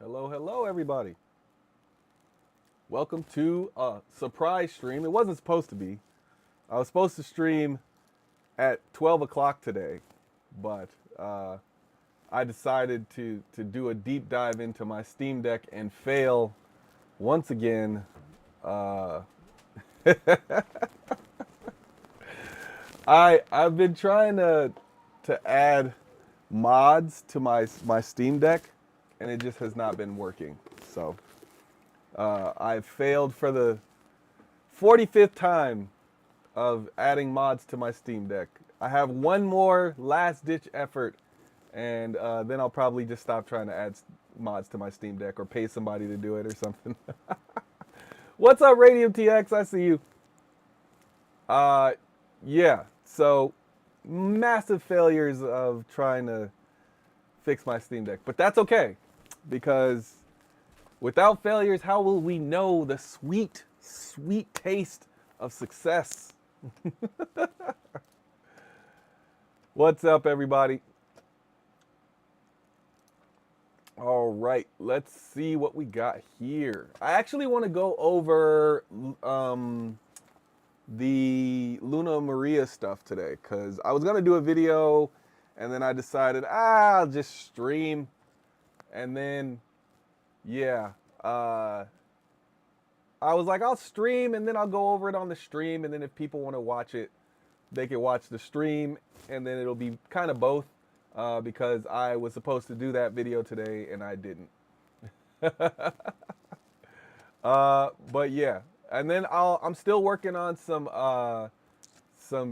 Hello, hello, everybody. Welcome to a surprise stream. It wasn't supposed to be. I was supposed to stream at 12 o'clock today, but I decided to do a deep dive into my Steam Deck and fail once again. Uh, I've been trying to add mods to my Steam Deck, and it just has not been working. So I've failed for the 45th time of adding mods to my Steam Deck. I have one more last ditch effort, and then I'll probably just stop trying to add mods to my Steam Deck or pay somebody to do it or something. What's up, Radium TX? I see you. Uh, yeah, so massive failures of trying to fix my Steam Deck, but that's okay because without failures, how will we know the sweet, sweet taste of success? What's up, everybody? All right, let's see what we got here. I actually want to go over the Luna Maria stuff today because I was going to do a video and then I decided, I'll just stream. And then, yeah, I was like, I'll stream and then I'll go over it on the stream. And then if people want to watch it, they can watch the stream. And then it'll be kind of both because I was supposed to do that video today and I didn't. But yeah, and then I'm still working on some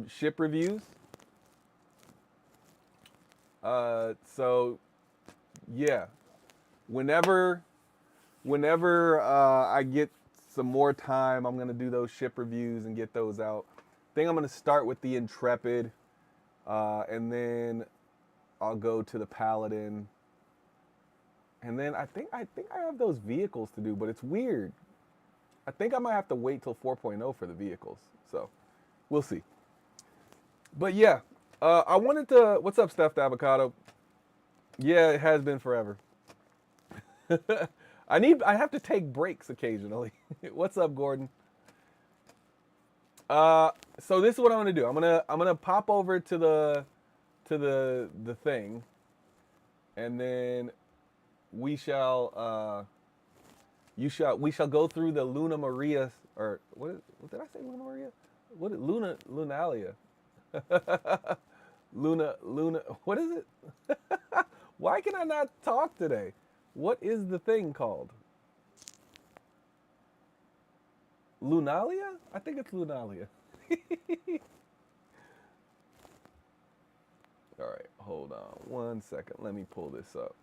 ship reviews. So yeah, whenever I get some more time, I'm gonna do those ship reviews and get those out. I think I'm gonna start with the Intrepid, and then I'll go to the Paladin, and then I think I have those vehicles to do, but it's weird. I think I might have to wait till 4.0 for the vehicles, so we'll see. But yeah, I wanted to. What's up, Stuffed Avocado? Yeah, it has been forever. I have to take breaks occasionally. What's up, Gordon? So this is what I'm gonna do. I'm gonna pop over to the thing, and then we shall we shall go through the Luna Maria, or what did I say, Luna Maria? What Lunalia? Luna, what is it? Why can I not talk today? What is the thing called? Lunalia? I think it's Lunalia. All right, hold on 1 second. Let me pull this up.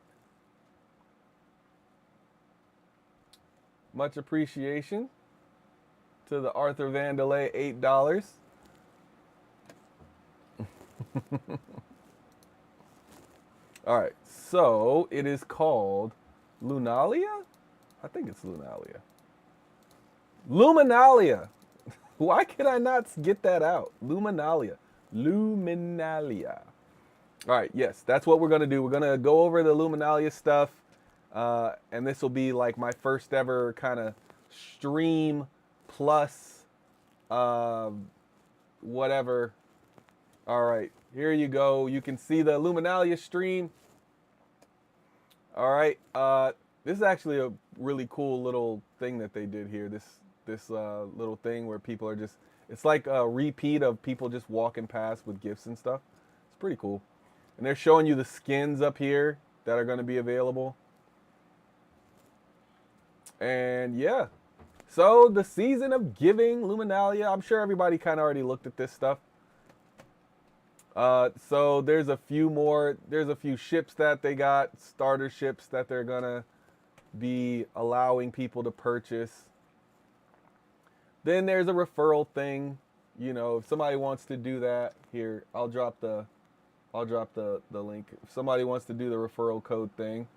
Much appreciation to the Arthur Vandelay, $8. All right, so it is called Lunalia? I think it's Lunalia. Luminalia. Why can I not get that out? Luminalia. Luminalia. All right, yes, that's what we're going to do. We're going to go over the Luminalia stuff, and this will be like my first ever kind of stream plus whatever. All right, here you go. You can see the Luminalia stream. All right, this is actually a really cool little thing that they did here. This little thing where people are just, it's like a repeat of people just walking past with gifts and stuff. It's pretty cool. And they're showing you the skins up here that are going to be available. And yeah, so the season of giving, Luminalia, I'm sure everybody kind of already looked at this stuff. So there's a few ships that they got, starter ships that they're going to be allowing people to purchase. Then there's a referral thing. You know, if somebody wants to do that, here, I'll drop the link. If somebody wants to do the referral code thing,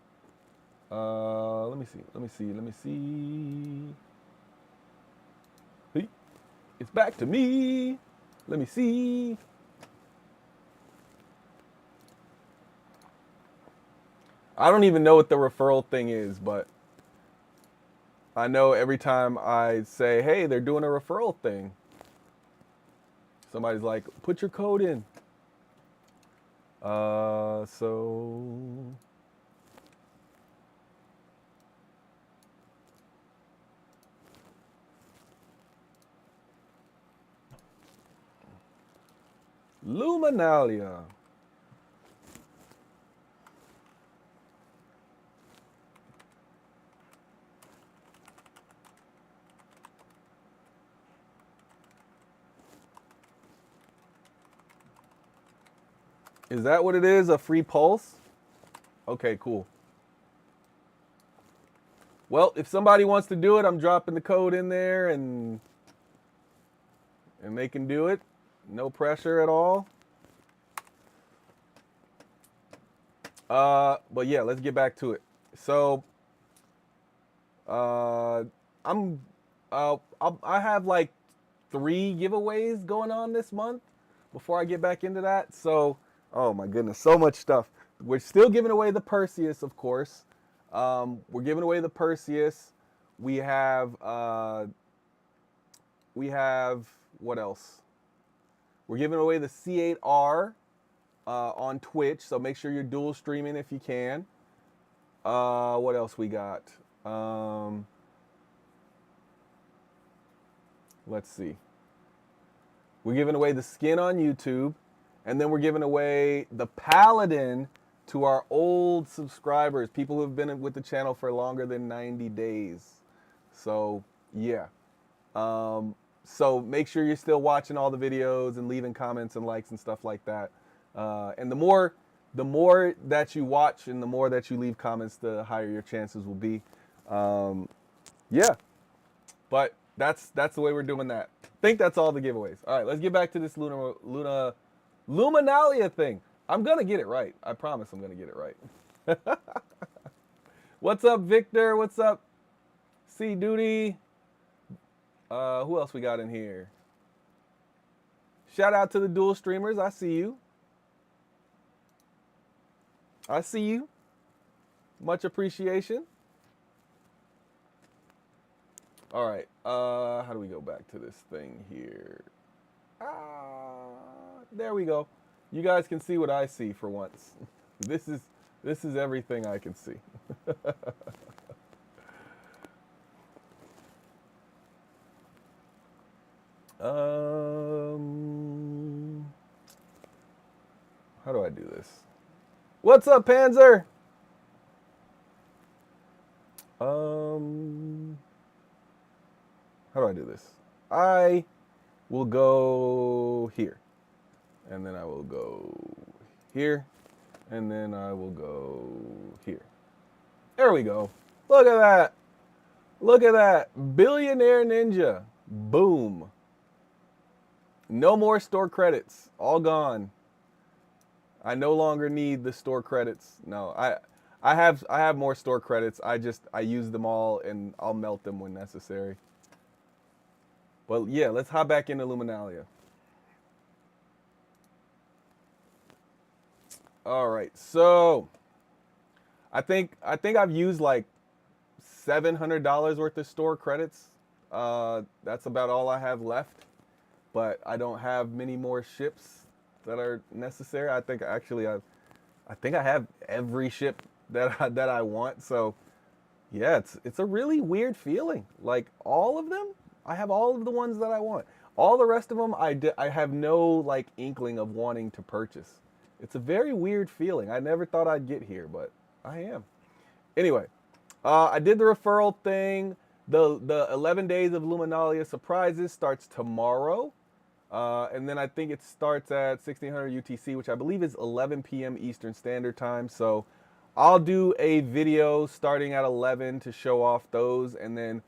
let me see. Hey, it's back to me. Let me see. I don't even know what the referral thing is, but I know every time I say, hey, they're doing a referral thing, somebody's like, put your code in. So Luminalia. Is that what it is? A free pulse? Okay, cool. Well, if somebody wants to do it, I'm dropping the code in there and they can do it. No pressure at all. But yeah, let's get back to it. So, uh, I'm, I have like 3 giveaways going on this month before I get back into that. So, oh my goodness, so much stuff. We're still giving away the Perseus, of course. We're giving away the Perseus. We have what else? We're giving away the C8R on Twitch, so make sure you're dual streaming if you can. What else we got? Let's see. We're giving away the skin on YouTube, and then we're giving away the Paladin to our old subscribers, people who have been with the channel for longer than 90 days. So, yeah. So make sure you're still watching all the videos and leaving comments and likes and stuff like that. And the more that you watch and the more that you leave comments, the higher your chances will be. Yeah, but that's the way we're doing that. I think that's all the giveaways. All right, let's get back to this Luminalia thing. I'm gonna get it right. I promise I'm gonna get it right. What's up, Victor? What's up, C Duty? Who else we got in here? Shout out to the dual streamers. I see you. I see you. Much appreciation. All right. How do we go back to this thing here? There we go. You guys can see what I see for once. This is everything I can see. How do I do this? What's up, Panzer? How do I do this? I will go here. And then I will go here. And then I will go here. There we go. Look at that. Look at that. Billionaire Ninja. Boom. No more store credits. All gone. I no longer need the store credits. No, I have more store credits. I use them all and I'll melt them when necessary. But yeah, let's hop back into Luminalia. All right, so I think I've used like $700 worth of store credits. That's about all I have left. But I don't have many more ships that are necessary. I think actually I have every ship that I want. So yeah, it's a really weird feeling. Like all of them, I have all of the ones that I want. All the rest of them, I have no like inkling of wanting to purchase. It's a very weird feeling. I never thought I'd get here, but I am. Anyway, I did the referral thing. The 11 days of Luminalia surprises starts tomorrow. And then I think it starts at 1600 UTC, which I believe is 11 p.m. Eastern Standard Time. So I'll do a video starting at 11 to show off those. And then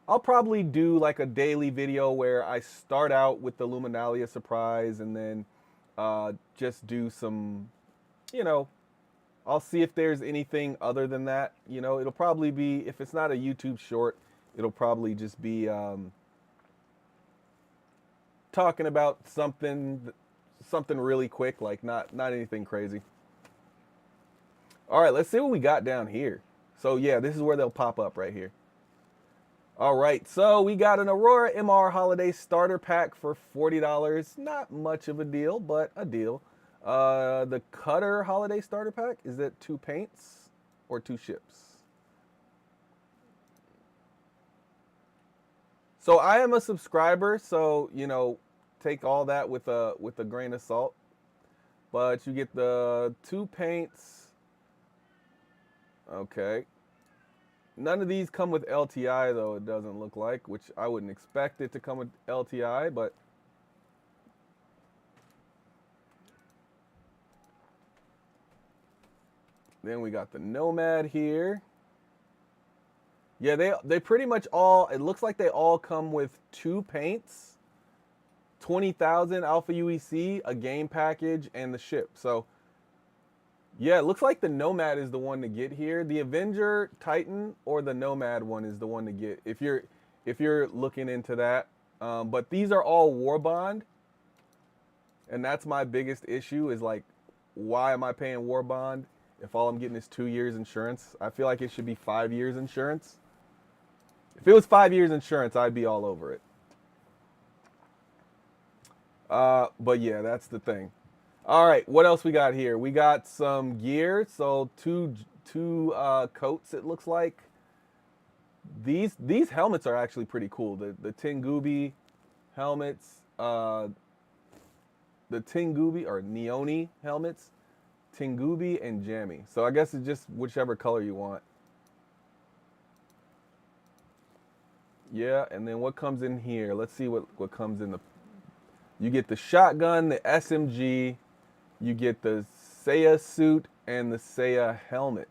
I'll probably do like a daily video where I start out with the Luminalia surprise and then just do some, I'll see if there's anything other than that. It'll probably be, if it's not a YouTube short, it'll probably just be talking about something really quick, like not anything crazy. All right, let's see what we got down here. So yeah, this is where they'll pop up right here. All right, so we got an Aurora MR Holiday Starter Pack for $40. Not much of a deal, but a deal. The Cutter Holiday Starter Pack, is that 2 paints or 2 ships? So I am a subscriber, so you know, take all that with a grain of salt. But you get the 2 paints. Okay. None of these come with LTI though, it doesn't look like, which I wouldn't expect it to come with LTI, but then we got the Nomad here. Yeah, they pretty much all, it looks like they all come with 2 paints, 20,000 Alpha UEC, a game package, and the ship. So yeah, it looks like the Nomad is the one to get here. The Avenger Titan or the Nomad one is the one to get if you're looking into that. But these are all War Bond, and that's my biggest issue is like, why am I paying War Bond if all I'm getting is 2 years insurance? I feel like it should be 5 years insurance. If it was 5 years insurance, I'd be all over it. But yeah, that's the thing. All right, what else we got here? We got some gear. So two coats. It looks like these helmets are actually pretty cool. The Tengubi helmets, the Tengubi or Neoni helmets, Tengubi and Jammy. So I guess it's just whichever color you want. Yeah, and then what comes in here? Let's see what comes in the. You get the shotgun, the SMG. You get the Seiya suit and the Seiya helmet.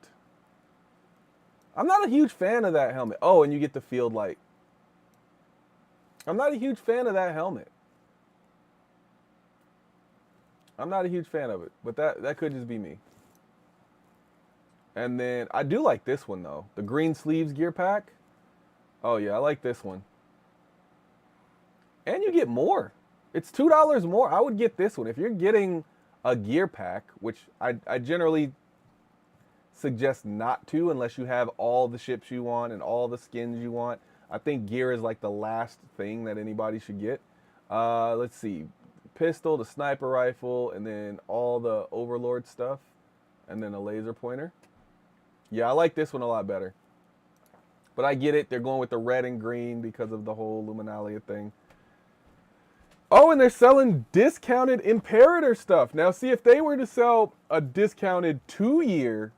I'm not a huge fan of that helmet. Oh, and you get the field light. I'm not a huge fan of that helmet. I'm not a huge fan of it, but that could just be me. And then I do like this one though. The green sleeves gear pack. Oh yeah, I like this one. And you get more. It's $2 more. I would get this one. If you're getting a gear pack, which I generally suggest not to unless you have all the ships you want and all the skins you want. I think gear is like the last thing that anybody should get. Let's see. Pistol, the sniper rifle, and then all the Overlord stuff, and then a laser pointer. Yeah, I like this one a lot better. But I get it. They're going with the red and green because of the whole Luminalia thing. Oh, and they're selling discounted Imperator stuff. Now, see, if they were to sell a discounted 2-year,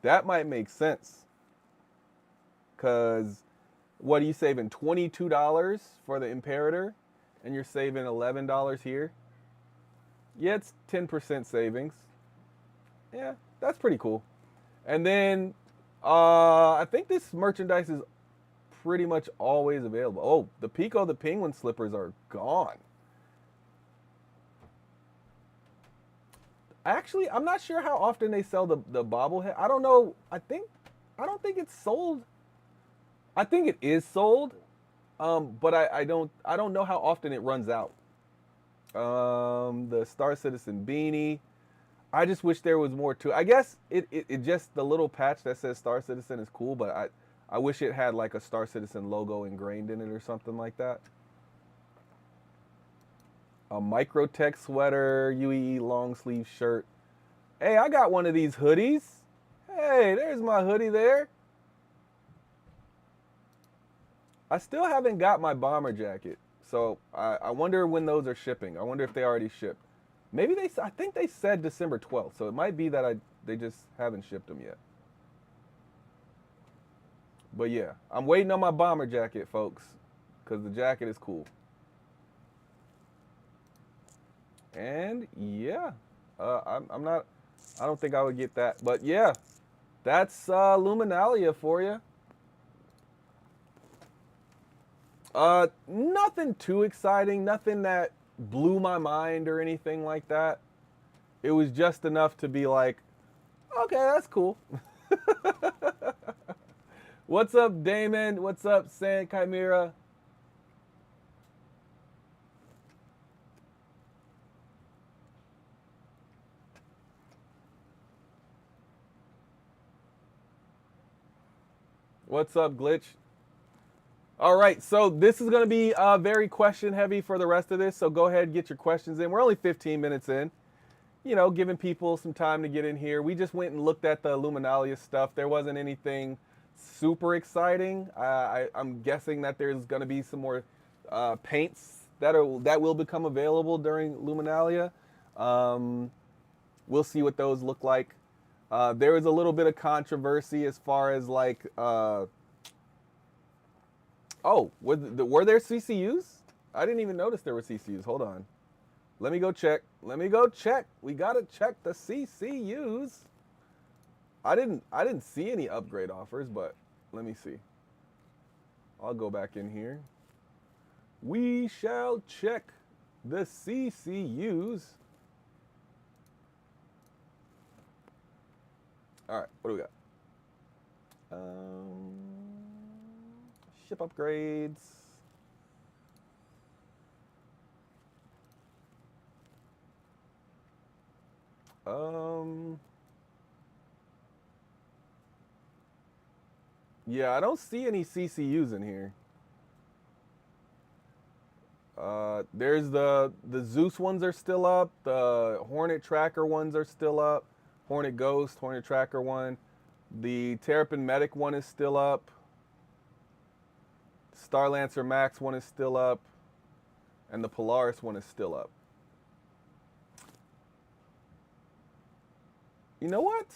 that might make sense. Because what are you saving? $22 for the Imperator, and you're saving $11 here? Yeah, it's 10% savings. Yeah, that's pretty cool. And then I think this merchandise is pretty much always available. Oh, the Pico the Penguin slippers are gone. Actually, I'm not sure how often they sell the bobblehead. I don't know. I don't think it's sold. I think it is sold, but I don't know how often it runs out. The Star Citizen beanie. I just wish there was more to it. I guess it just the little patch that says Star Citizen is cool, but I wish it had like a Star Citizen logo ingrained in it or something like that. A Microtech sweater, UEE long sleeve shirt. Hey, I got one of these hoodies. Hey, there's my hoodie there. I still haven't got my bomber jacket, so I wonder when those are shipping. I wonder if they already shipped. Maybe I think they said December 12th, so it might be that they just haven't shipped them yet. But yeah, I'm waiting on my bomber jacket, folks, because the jacket is cool. And yeah, I'm not. I don't think I would get that, but yeah, that's Luminalia for you. Nothing too exciting, nothing that blew my mind or anything like that. It was just enough to be like, okay, that's cool. What's up, Damon? What's up, San Chimera? What's up, Glitch? All right, so this is going to be very question heavy for the rest of this, so go ahead and get your questions in. We're only 15 minutes in, you know, giving people some time to get in here. We just went and looked at the Luminalia stuff. There wasn't anything super exciting. I'm guessing that there's going to be some more paints that will become available during Luminalia. We'll see what those look like. There was a little bit of controversy as far as like, were there CCUs? I didn't even notice there were CCUs. Hold on. Let me go check. We gotta check the CCUs. I didn't see any upgrade offers, but let me see. I'll go back in here. We shall check the CCUs. All right, what do we got? Ship upgrades. Yeah, I don't see any CCUs in here. There's the Zeus ones are still up. The Hornet Tracker ones are still up. Hornet Ghost, Hornet Tracker one. The Terrapin Medic one is still up. Starlancer Max one is still up. And the Polaris one is still up. You know what?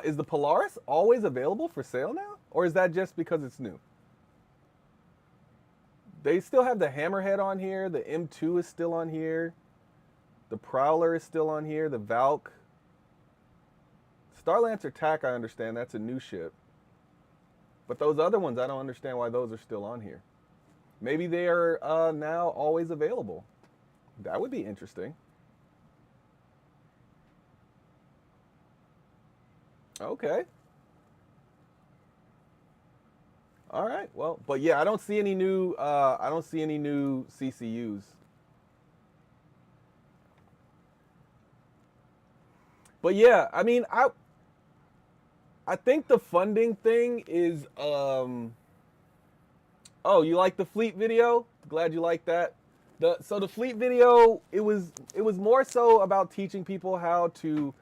Is the Polaris always available for sale now? Or is that just because it's new? They still have the Hammerhead on here. The M2 is still on here. The Prowler is still on here. The Valk. Starlancer TAC, I understand. That's a new ship. But those other ones, I don't understand why those are still on here. Maybe they are now always available. That would be interesting. Okay. All right. Well, but yeah, I don't see any new CCUs. But yeah, I mean, I think the funding thing is oh, you like the fleet video? Glad you like that. So the fleet video, it was more so about teaching people how to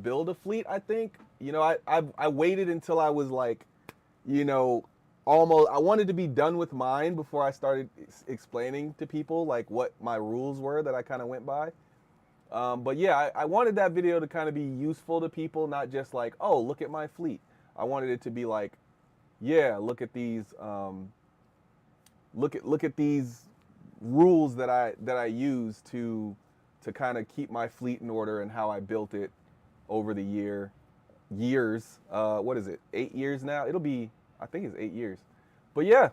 build a fleet, I think. You know, I waited until I was like, you know, almost, I wanted to be done with mine before I started explaining to people like what my rules were that I kind of went by. But yeah, I wanted that video to kind of be useful to people, not just like, oh, look at my fleet. I wanted it to be like, yeah, look at these, look at these rules that I use to kind of keep my fleet in order and how I built it over the years. What is it? 8 years now? It'll be, I think it's 8 years. But yeah,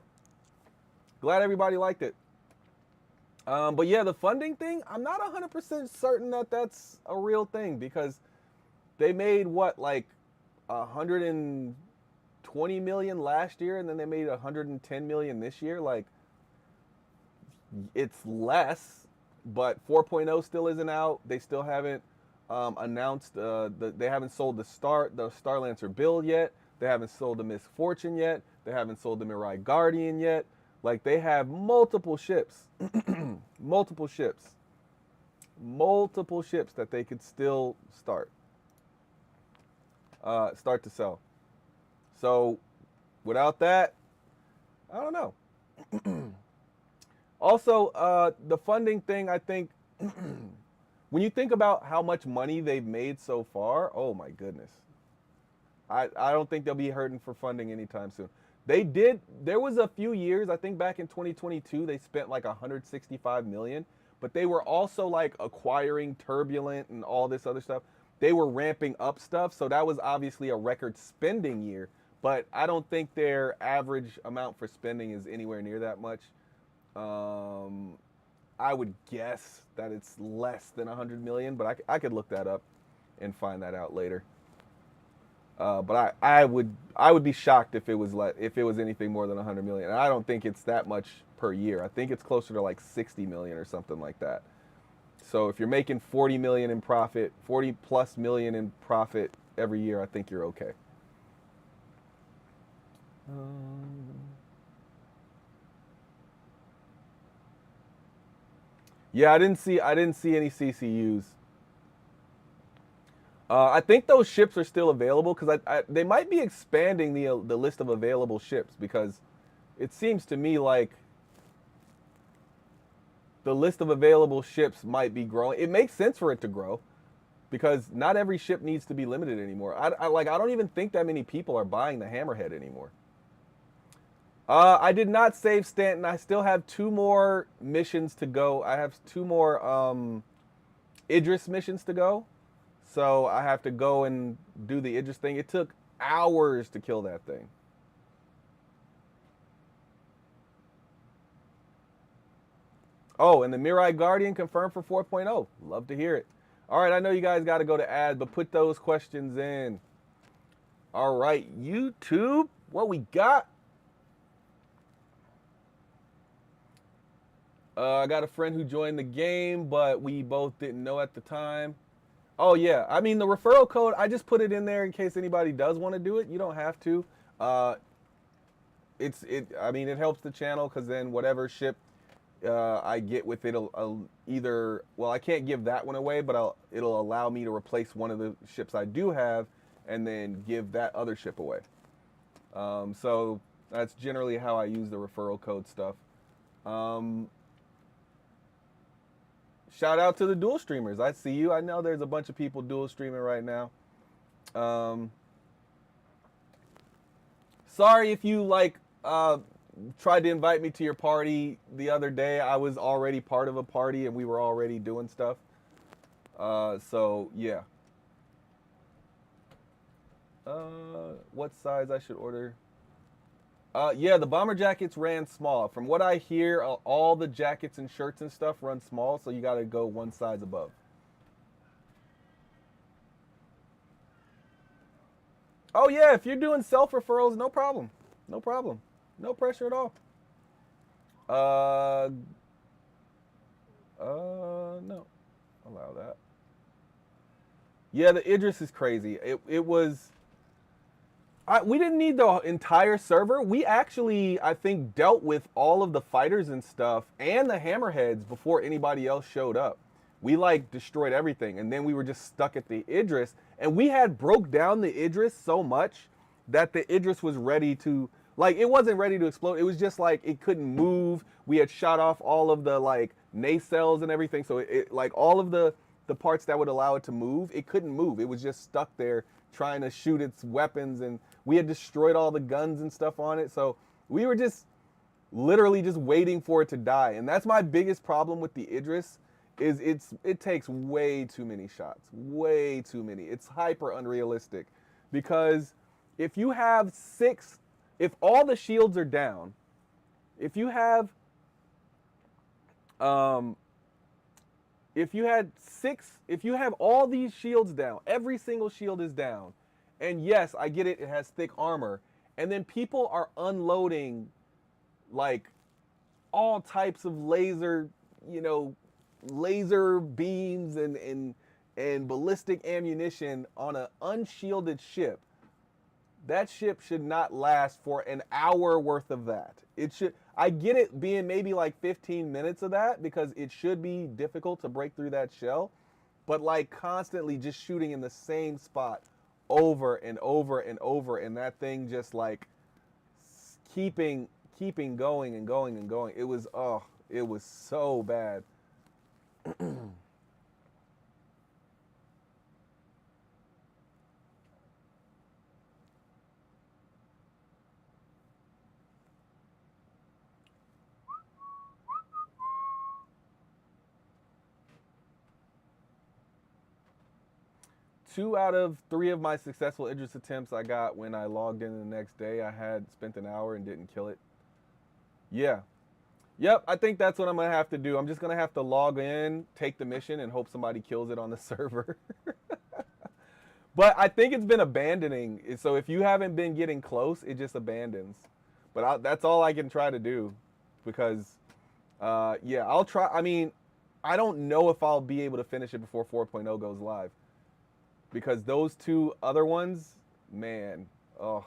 glad everybody liked it. But yeah, the funding thing, I'm not 100% certain that that's a real thing because they made what, like 120 million last year and then they made 110 million this year. Like, it's less, but 4.0 still isn't out. They still haven't announced, they haven't sold the Starlancer build yet. They haven't sold the Misfortune yet. They haven't sold the Mirai Guardian yet. Like, they have multiple ships, multiple ships that they could still start to sell. So without that, I don't know. Also, the funding thing, I think, when you think about how much money they've made so far, oh my goodness. I don't think they'll be hurting for funding anytime soon. There was a few years, I think back in 2022, they spent like 165 million, but they were also like acquiring Turbulent and all this other stuff. They were ramping up stuff, so that was obviously a record spending year, but I don't think their average amount for spending is anywhere near that much. I would guess that it's less than 100 million, but I could look that up and find that out later. But I would be shocked if it was anything more than 100 million. And I don't think it's that much per year. I think it's closer to like 60 million or something like that. So if you're making 40 million in profit, 40 plus million in profit every year, I think you're okay. Yeah, I didn't see any CCUs. I think those ships are still available because they might be expanding the list of available ships because it seems to me like the list of available ships might be growing. It makes sense for it to grow because not every ship needs to be limited anymore. I don't even think that many people are buying the Hammerhead anymore. I did not save Stanton. I still have 2 more missions to go. I have 2 more Idris missions to go. So I have to go and do the Idris thing. It took hours to kill that thing. Oh, and the Mirai Guardian confirmed for 4.0. Love to hear it. All right, I know you guys got to go to ad, but put those questions in. All right, YouTube, what we got? I got a friend who joined the game, but we both didn't know at the time. Oh yeah, I mean the referral code. I just put it in there in case anybody does want to do it. You don't have to. Uh, I mean it helps the channel because then whatever ship I get with it, I'll either I can't give that one away, but it'll allow me to replace one of the ships I do have, and then give that other ship away. So that's generally how I use the referral code stuff. Um, Shout out to the dual streamers. I see you. I know there's a bunch of people dual streaming right now. Um, Sorry if you tried to invite me to your party the other day. I was already part of a party and we were already doing stuff. So yeah. What size I should order? Yeah, the bomber jackets ran small. From what I hear, all the jackets and shirts and stuff run small, so you got to go one size above. Oh yeah, if you're doing self referrals, no problem. No problem. No pressure at all. Uh, no, allow that. Yeah, the Idris is crazy. It was. We didn't need the entire server. We actually, I think, dealt with all of the fighters and stuff and the hammerheads before anybody else showed up. We destroyed everything, and then we were just stuck at the Idris. And we had broke down the Idris so much that the Idris was ready to it wasn't ready to explode. It was just it couldn't move. We had shot off all of the nacelles and everything, so it all of the parts that would allow it to move, it couldn't move. It was just stuck there trying to shoot its weapons, and we had destroyed all the guns and stuff on it. So we were just literally just waiting for it to die. And that's my biggest problem with the Idris is it takes way too many shots. Way too many. It's hyper unrealistic because if you have if all the shields are down, if you have if you have all these shields down, every single shield is down, and yes, I get it, it has thick armor, and then people are unloading all types of laser beams and ballistic ammunition on an unshielded ship. That ship should not last for an hour worth of that. It should. I get it being maybe 15 minutes of that because it should be difficult to break through that shell, but constantly just shooting in the same spot over and over and over, and that thing just keeping going and going and going. It was so bad. 2 out of 3 of my successful Idris attempts I got when I logged in the next day. I had spent an hour and didn't kill it. Yeah. Yep, I think that's what I'm going to have to do. I'm just going to have to log in, take the mission, and hope somebody kills it on the server. But I think it's been abandoning. So if you haven't been getting close, it just abandons. But that's all I can try to do. Because, yeah, I'll try. I mean, I don't know if I'll be able to finish it before 4.0 goes live. Because those 2 other ones, man, oh.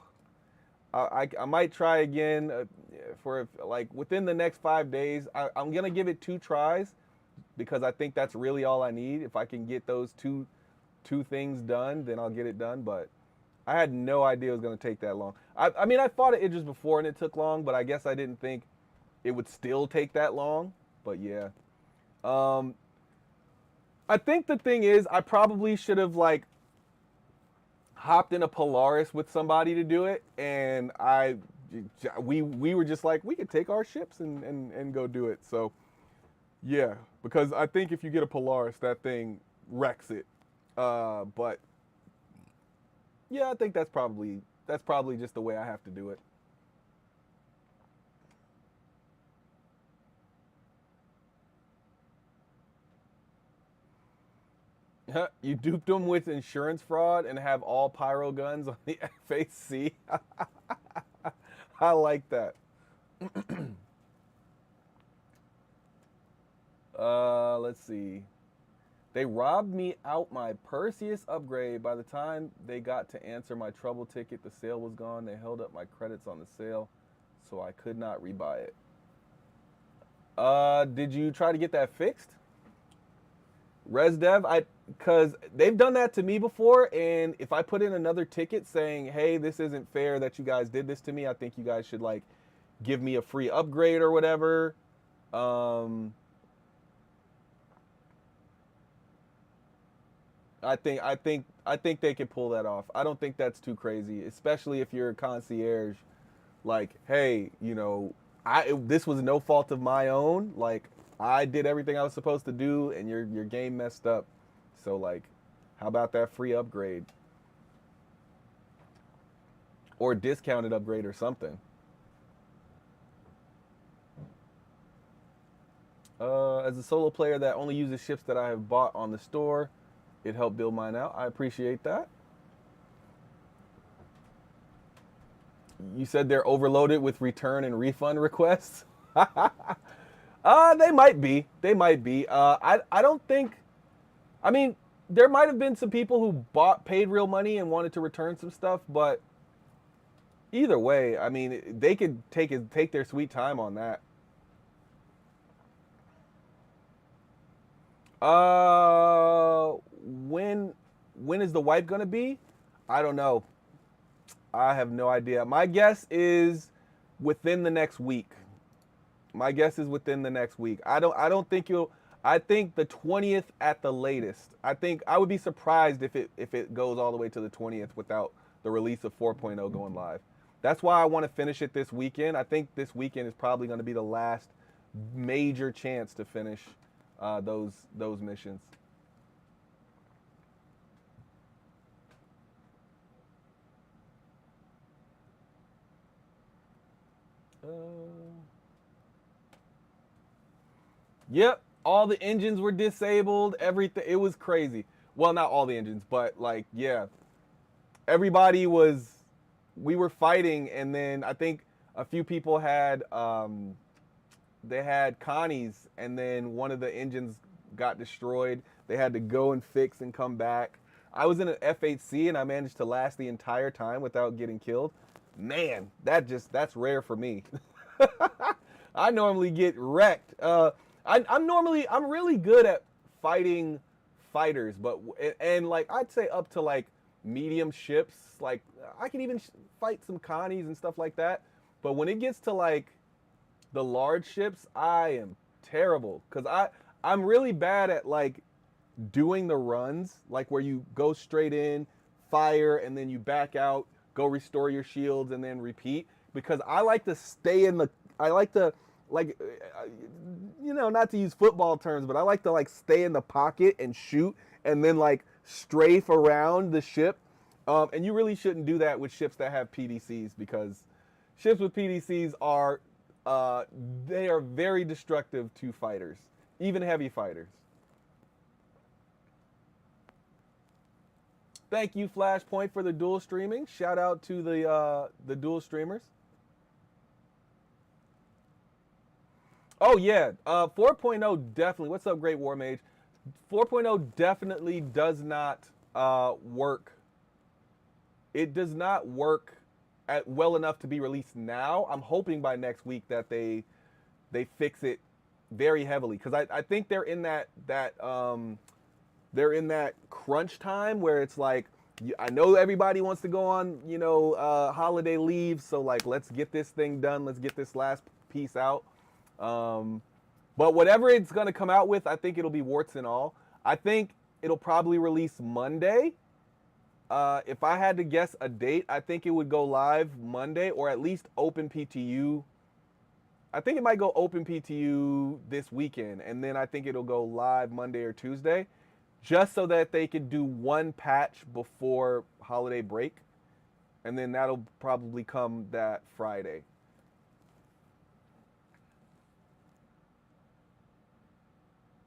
I might try again for like within the next 5 days. I'm gonna give it 2 tries because I think that's really all I need. If I can get those two things done, then I'll get it done. But I had no idea it was gonna take that long. I mean, I fought at Idris before and it took long, but I guess I didn't think it would still take that long. But yeah, um, I think the thing is I probably should have like hopped in a Polaris with somebody to do it, and we were just like we could take our ships and go do it. So yeah, because I think if you get a Polaris, that thing wrecks it. But yeah, I think that's probably just the way I have to do it. You duped them with insurance fraud and have all pyro guns on the FAC. I like that. Let's see. They robbed me out my Perseus upgrade. By the time they got to answer my trouble ticket, the sale was gone. They held up my credits on the sale, so I could not rebuy it. Did you try to get that fixed? ResDev, because they've done that to me before, and if I put in another ticket saying, "Hey, this isn't fair that you guys did this to me. I think you guys should like give me a free upgrade or whatever." Um, I think they could pull that off. I don't think that's too crazy, especially if you're a concierge. Like, hey, I this was no fault of my own. Like, I did everything I was supposed to do, and your game messed up. So like, how about that free upgrade or discounted upgrade or something? As a solo player that only uses ships that I have bought on the store, it helped build mine out. I appreciate that. You said they're overloaded with return and refund requests. They might be. They might be. I don't think. I mean, there might have been some people who paid real money and wanted to return some stuff, but either way, I mean, they could take their sweet time on that. Uh, when when is the wipe gonna be? I don't know. I have no idea. My guess is within the next week. My guess is within the next week. I don't think you'll. I think the 20th at the latest. I think I would be surprised if it goes all the way to the 20th without the release of 4.0 going live. That's why I want to finish it this weekend. I think this weekend is probably going to be the last major chance to finish those missions. Uh, Yep, all the engines were disabled. Everything. It was crazy. Well, not all the engines, but like, yeah, everybody was. We were fighting, and then I think a few people had they had Connie's, and then one of the engines got destroyed. They had to go and fix and come back. I was in an F8C, and I managed to last the entire time without getting killed. Man, that's rare for me. I normally get wrecked. I'm really good at fighting fighters, but and like I'd say up to like medium ships, like I can even fight some Connies and stuff like that. But when it gets to like the large ships, I am terrible because I'm really bad at like doing the runs, like where you go straight in, fire, and then you back out, go restore your shields, and then repeat. Because I like to stay in the, I like to, like, not to use football terms, but I like to like stay in the pocket and shoot, and then like strafe around the ship. And you really shouldn't do that with ships that have PDCs because ships with PDCs are, they are very destructive to fighters, even heavy fighters. Thank you, Flashpoint, for the dual streaming. Shout out to the dual streamers. Oh yeah, 4.0 definitely. What's up, Great War Mage? 4.0 definitely does not work. It does not work well enough to be released now. I'm hoping by next week that they fix it very heavily, because I think they're in that crunch time where it's like, I know everybody wants to go on, holiday leave, so like, let's get this thing done, let's get this last piece out. But whatever it's gonna come out with, I think it'll be warts and all. I think it'll probably release Monday. If I had to guess a date, I think it would go live Monday, or at least open PTU. I think it might go open PTU this weekend, and then I think it'll go live Monday or Tuesday, just so that they could do one patch before holiday break, and then that'll probably come that Friday.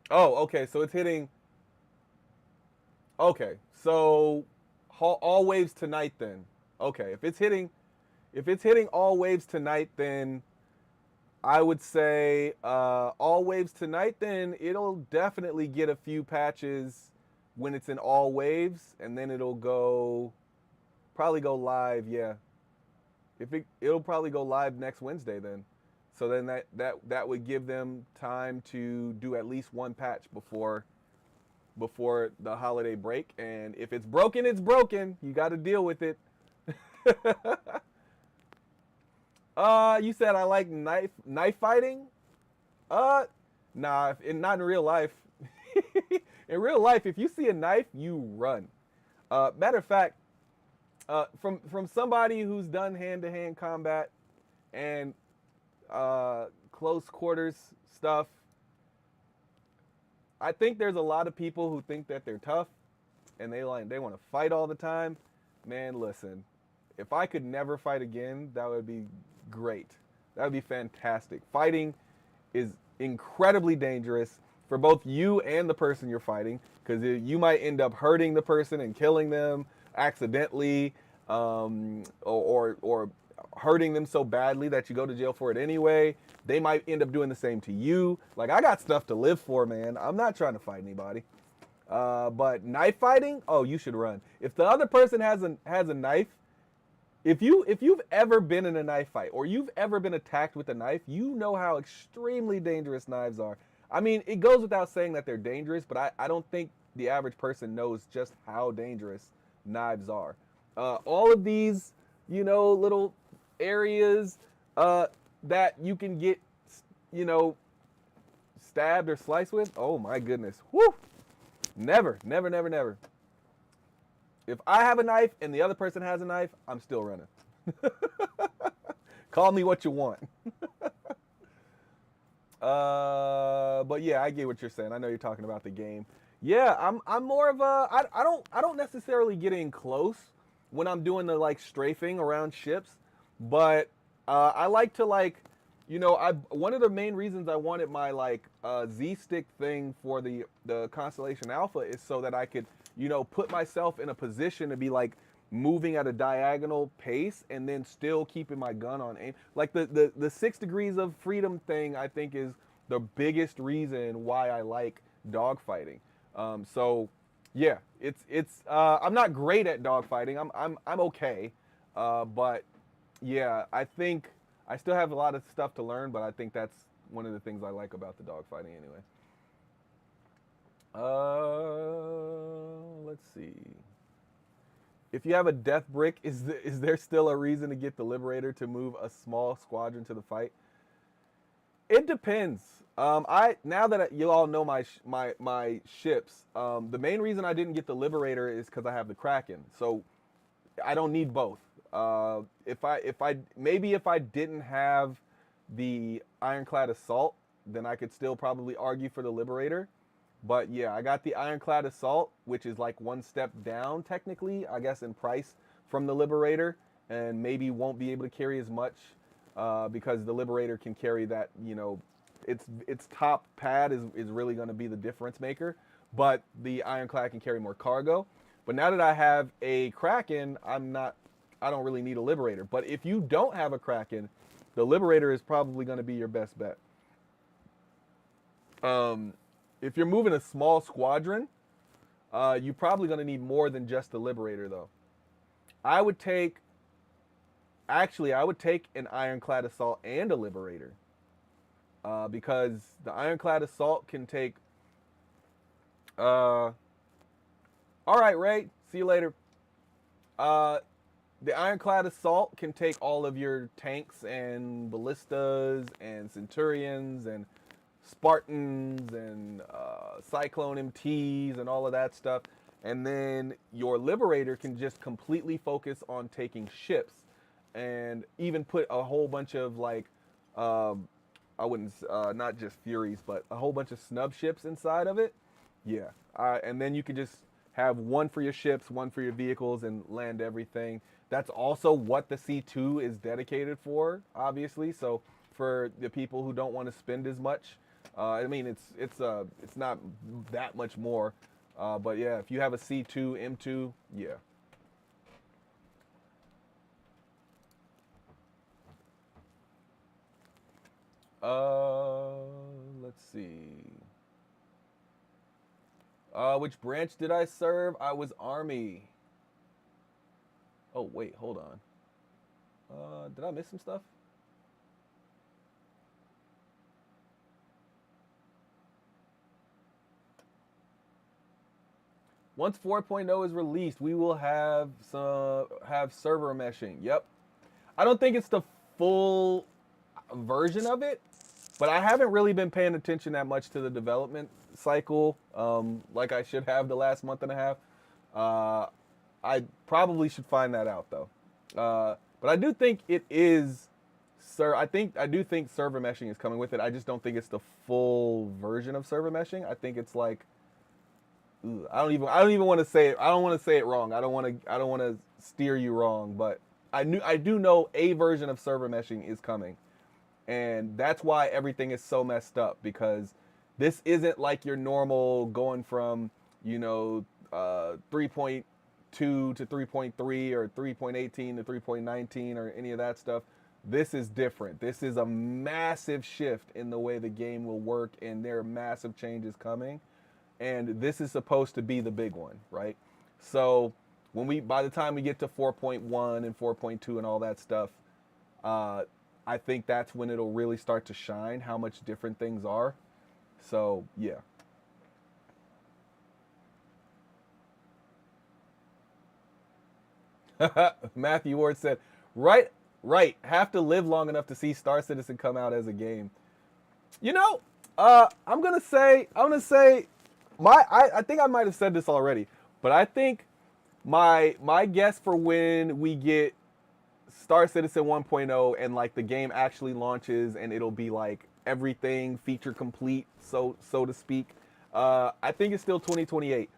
Oh, okay, so it's hitting. Okay, so all waves tonight then. Okay, if it's hitting all waves tonight, then I would say all waves tonight, then it'll definitely get a few patches when it's in all waves, and then it'll probably go live, yeah. It'll probably go live next Wednesday then. So then that would give them time to do at least one patch before the holiday break. And if it's broken, it's broken. You got to deal with it. You said I like knife fighting? Nah, not in real life. In real life, if you see a knife, you run. Matter of fact, from somebody who's done hand-to-hand combat and close quarters stuff, I think there's a lot of people who think that they're tough and they want to fight all the time. Man, listen, if I could never fight again, that would be great. That would be fantastic. Fighting is incredibly dangerous for both you and the person you're fighting, because you might end up hurting the person and killing them accidentally, or hurting them so badly that you go to jail for it anyway. They might end up doing the same to you. Like, I got stuff to live for, man. I'm not trying to fight anybody. But knife fighting, oh, you should run. If the other person has a knife, if you've ever been in a knife fight or you've ever been attacked with a knife, you know how extremely dangerous knives are. I mean, it goes without saying that they're dangerous, but I don't think the average person knows just how dangerous knives are. All of these, little areas that you can get, stabbed or sliced with. Oh my goodness. Woo! Never, never, never, never. If I have a knife and the other person has a knife, I'm still running. Call me what you want. But yeah, I get what you're saying. I know you're talking about the game. Yeah, I'm more of a I don't necessarily get in close when I'm doing the like strafing around ships, but I like to one of the main reasons I wanted my Z stick thing for the Constellation Alpha is so that I could put myself in a position to be like moving at a diagonal pace and then still keeping my gun on aim. Like the 6 degrees of freedom thing, I think, is the biggest reason why I like dogfighting. So yeah, it's I'm not great at dogfighting. I'm okay, but yeah, I think I still have a lot of stuff to learn. But I think that's one of the things I like about the dogfighting anyway. Let's see. If you have a death brick, is there still a reason to get the Liberator to move a small squadron to the fight? It depends. Now that you all know my ships, the main reason I didn't get the Liberator is because I have the Kraken. So I don't need both. If I didn't have the Ironclad Assault, then I could still probably argue for the Liberator. But yeah, I got the Ironclad Assault, which is like one step down technically, I guess, in price from the Liberator, and maybe won't be able to carry as much because the Liberator can carry that, its top pad is really going to be the difference maker, but the Ironclad can carry more cargo. But now that I have a Kraken, I don't really need a Liberator. But if you don't have a Kraken, the Liberator is probably going to be your best bet. If you're moving a small squadron, you're probably going to need more than just the Liberator, though. I would take Actually, I would take an Ironclad Assault and a Liberator. Because the Ironclad Assault can take. All right, Ray. See you later. Uh, the Ironclad Assault can take all of your tanks and ballistas and Centurions and Spartans and Cyclone MTs and all of that stuff. And then your Liberator can just completely focus on taking ships and even put a whole bunch of like, um, I wouldn't, not just Furies, but a whole bunch of snub ships inside of it. Yeah. And then you could just have one for your ships, one for your vehicles, and land everything. That's also what the C2 is dedicated for, obviously. So for the people who don't want to spend as much, I mean, it's not that much more. But yeah, if you have a C2, M2, yeah. Let's see. Which branch did I serve? I was Army. Oh, wait, hold on. Did I miss some stuff? Once 4.0 is released, we will have server meshing. Yep. I don't think it's the full version of it, but I haven't really been paying attention that much to the development cycle, like I should have the last month and a half. I probably should find that out though. But I do think it is, sir. I do think server meshing is coming with it. I just don't think it's the full version of server meshing. I think it's like, I don't even want to say it. I don't want to say it wrong. I don't want to steer you wrong. But I do know a version of server meshing is coming, and that's why everything is so messed up, because this isn't like your normal going from 3.2 to 3.3 or 3.18 to 3.19 or any of that stuff. This is different. This is a massive shift in the way the game will work, and there are massive changes coming. And this is supposed to be the big one, right? So by the time we get to 4.1 and 4.2 and all that stuff, I think that's when it'll really start to shine how much different things are. So yeah. Matthew Ward said, right, have to live long enough to see Star Citizen come out as a game. I'm gonna say I think I might have said this already, but I think my guess for when we get Star Citizen 1.0 and like the game actually launches and it'll be like everything feature complete, so to speak. I think it's still 2028.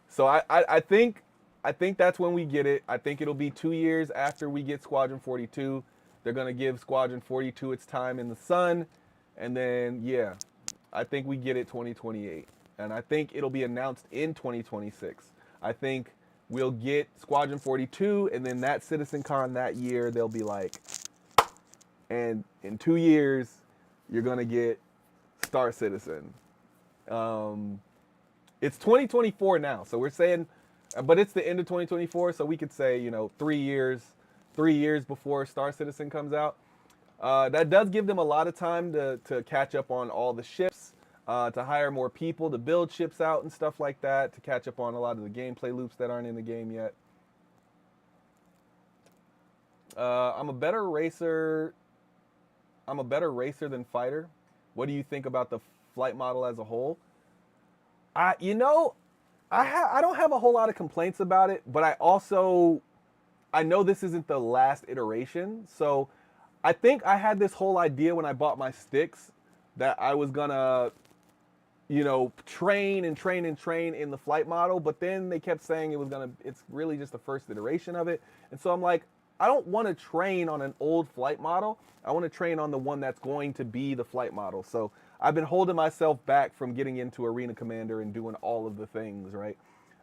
So I think that's when we get it. I think it'll be 2 years after we get Squadron 42. They're gonna give Squadron 42 its time in the sun, and then yeah, I think we get it 2028, and I think it'll be announced in 2026. I think we'll get Squadron 42, and then that CitizenCon that year, they'll be like, and in 2 years, you're gonna get Star Citizen. It's 2024 now, so we're saying, but it's the end of 2024, so we could say 3 years before Star Citizen comes out. That does give them a lot of time to catch up on all the ships, to hire more people to build ships out and stuff like that, to catch up on a lot of the gameplay loops that aren't in the game yet. I'm a better racer. I'm a better racer than fighter. What do you think about the flight model as a whole? I don't have a whole lot of complaints about it, but I know this isn't the last iteration, so I think I had this whole idea when I bought my sticks that I was gonna, train and train and train in the flight model, but then they kept saying it's really just the first iteration of it. And so I'm like, I don't want to train on an old flight model. I want to train on the one that's going to be the flight model. So I've been holding myself back from getting into Arena Commander and doing all of the things, right?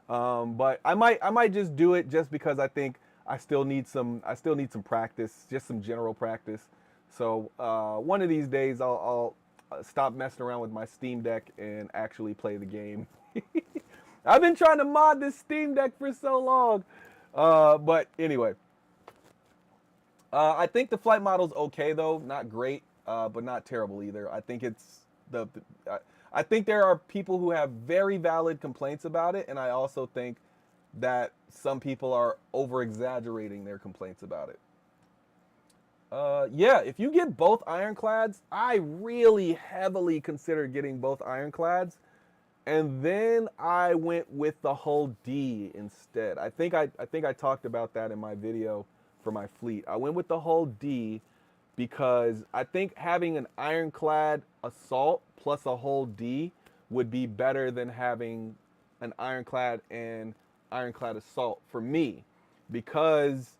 But I might just do it just because I think I still need some practice, just some general practice. So one of these days I'll stop messing around with my Steam Deck and actually play the game. I've been trying to mod this Steam Deck for so long. But anyway, I think the flight model's okay though, not great, but not terrible either. I think it's I think there are people who have very valid complaints about it, and I also think that some people are over exaggerating their complaints about it. Yeah, if you get both ironclads, I really heavily considered getting both ironclads, and then I went with the whole D instead. I think I talked about that in my video for my fleet. I went with the whole D because I think having an ironclad assault plus a whole D would be better than having an ironclad and ironclad assault for me, because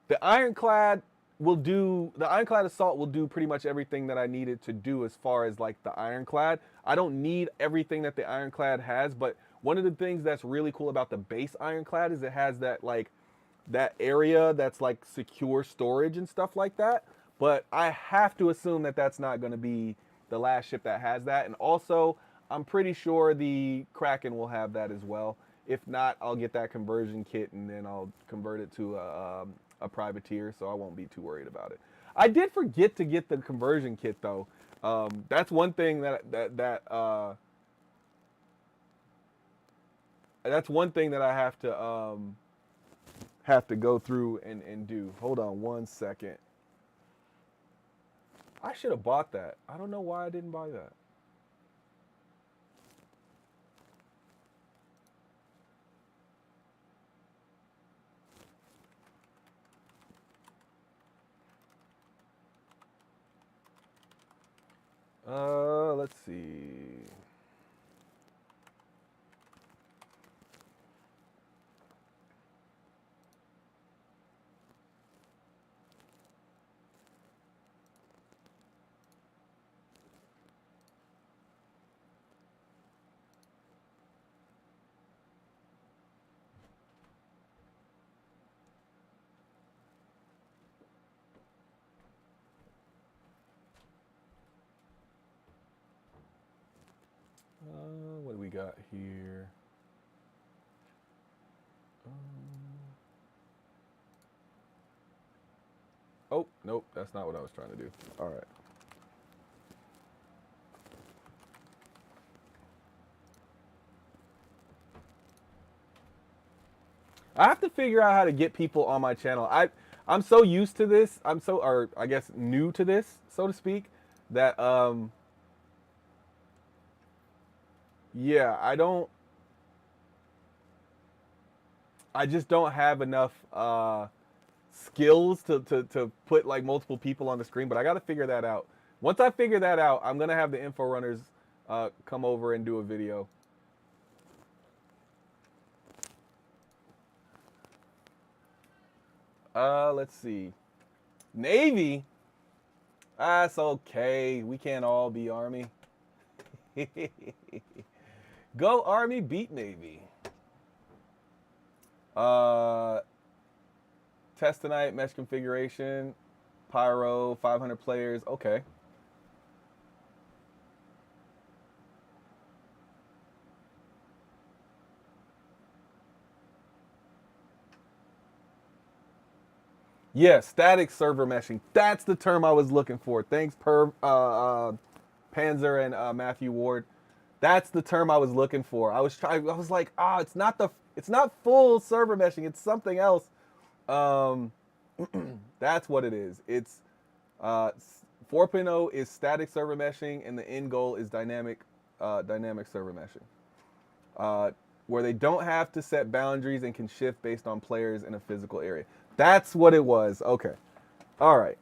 the ironclad the ironclad assault will do pretty much everything that I needed to do as far as like the ironclad. I don't need everything that the ironclad has, but one of the things that's really cool about the base ironclad is it has that like that area that's like secure storage and stuff like that. But I have to assume that that's not going to be the last ship that has that. And also, I'm pretty sure the Kraken will have that as well. If not, I'll get that conversion kit and then I'll convert it to a privateer, so I won't be too worried about it. I did forget to get the conversion kit though. That's one thing that's one thing that I have to go through and do. Hold on one second. I should have bought that. I don't know why I didn't buy that. Let's see. What do we got here? Oh, nope, that's not what I was trying to do. All right. I have to figure out how to get people on my channel. I'm so used to this. Or I guess new to this, so to speak, that yeah, I just don't have enough skills to put like multiple people on the screen, but I got to figure that out. Once I figure that out, I'm gonna have the info runners come over and do a video. Let's see. Navy. That's okay. We can't all be Army. Go Army, beat Navy. Test tonight, mesh configuration, pyro, 500 players. Okay. Yeah, static server meshing. That's the term I was looking for. Thanks, Panzer and Matthew Ward. That's the term I was looking for. I was trying. I was like, it's not full server meshing. It's something else. Um, that's what it is. It's 4.0 is static server meshing, and the end goal is dynamic server meshing, where they don't have to set boundaries and can shift based on players in a physical area. That's what it was. Okay. All right.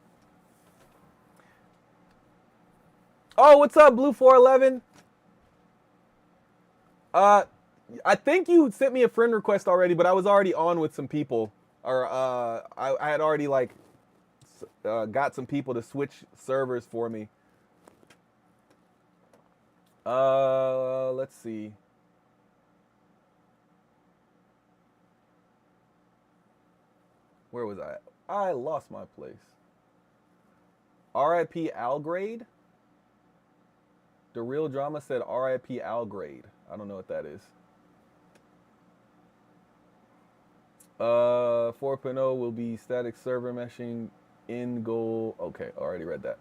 Oh, what's up, Blue 411? I think you sent me a friend request already, but I was already on with some people, or I had already like got some people to switch servers for me. Let's see. Where was I? I lost my place. R.I.P. Algrade? The Real Drama said R.I.P. Algrade. I don't know what that is. 4.0 will be static server meshing in goal. Okay, already read that.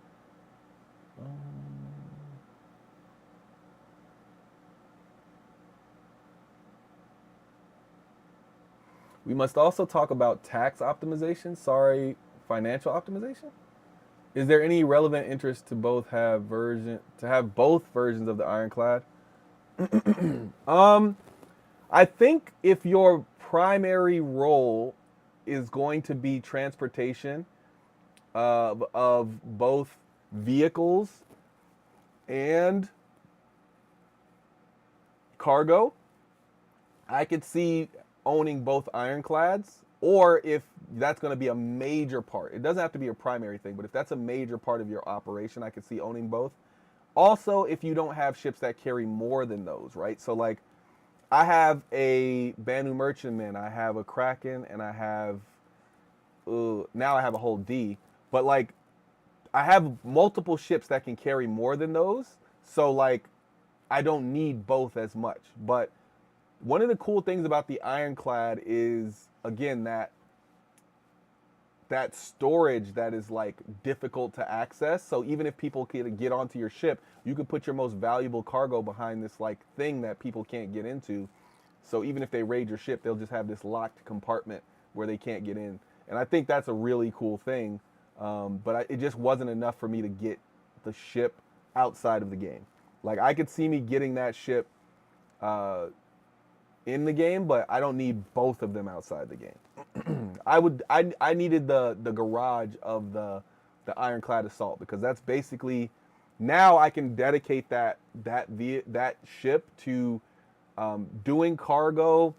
We must also talk about tax optimization. Sorry, financial optimization. Is there any relevant interest to have both versions of the Ironclad? Um, I think if your primary role is going to be transportation of both vehicles and cargo, I could see owning both ironclads. Or if that's going to be a major part, it doesn't have to be a primary thing, but if that's a major part of your operation, I could see owning both. Also, if you don't have ships that carry more than those, right? So, like, I have a Banu Merchantman, I have a Kraken, and I have now I have a whole D. But like, I have multiple ships that can carry more than those, so like, I don't need both as much. But one of the cool things about the Ironclad is again that storage that is like difficult to access. So even if people can get onto your ship, you could put your most valuable cargo behind this like thing that people can't get into. So even if they raid your ship, they'll just have this locked compartment where they can't get in. And I think that's a really cool thing. It just wasn't enough for me to get the ship outside of the game. Like I could see me getting that ship in the game, but I don't need both of them outside the game. I needed the garage of the Ironclad Assault because that's basically now I can dedicate that ship to doing cargo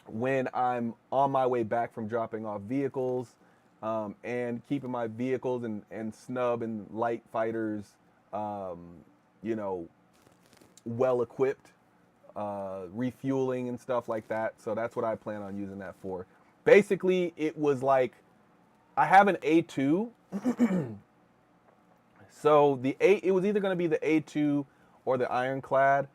when I'm on my way back from dropping off vehicles, and keeping my vehicles and snub and light fighters, you know, well equipped, refueling and stuff like that. So that's what I plan on using that for. Basically, it was like I have an A2. So it was either going to be the A2 or the Ironclad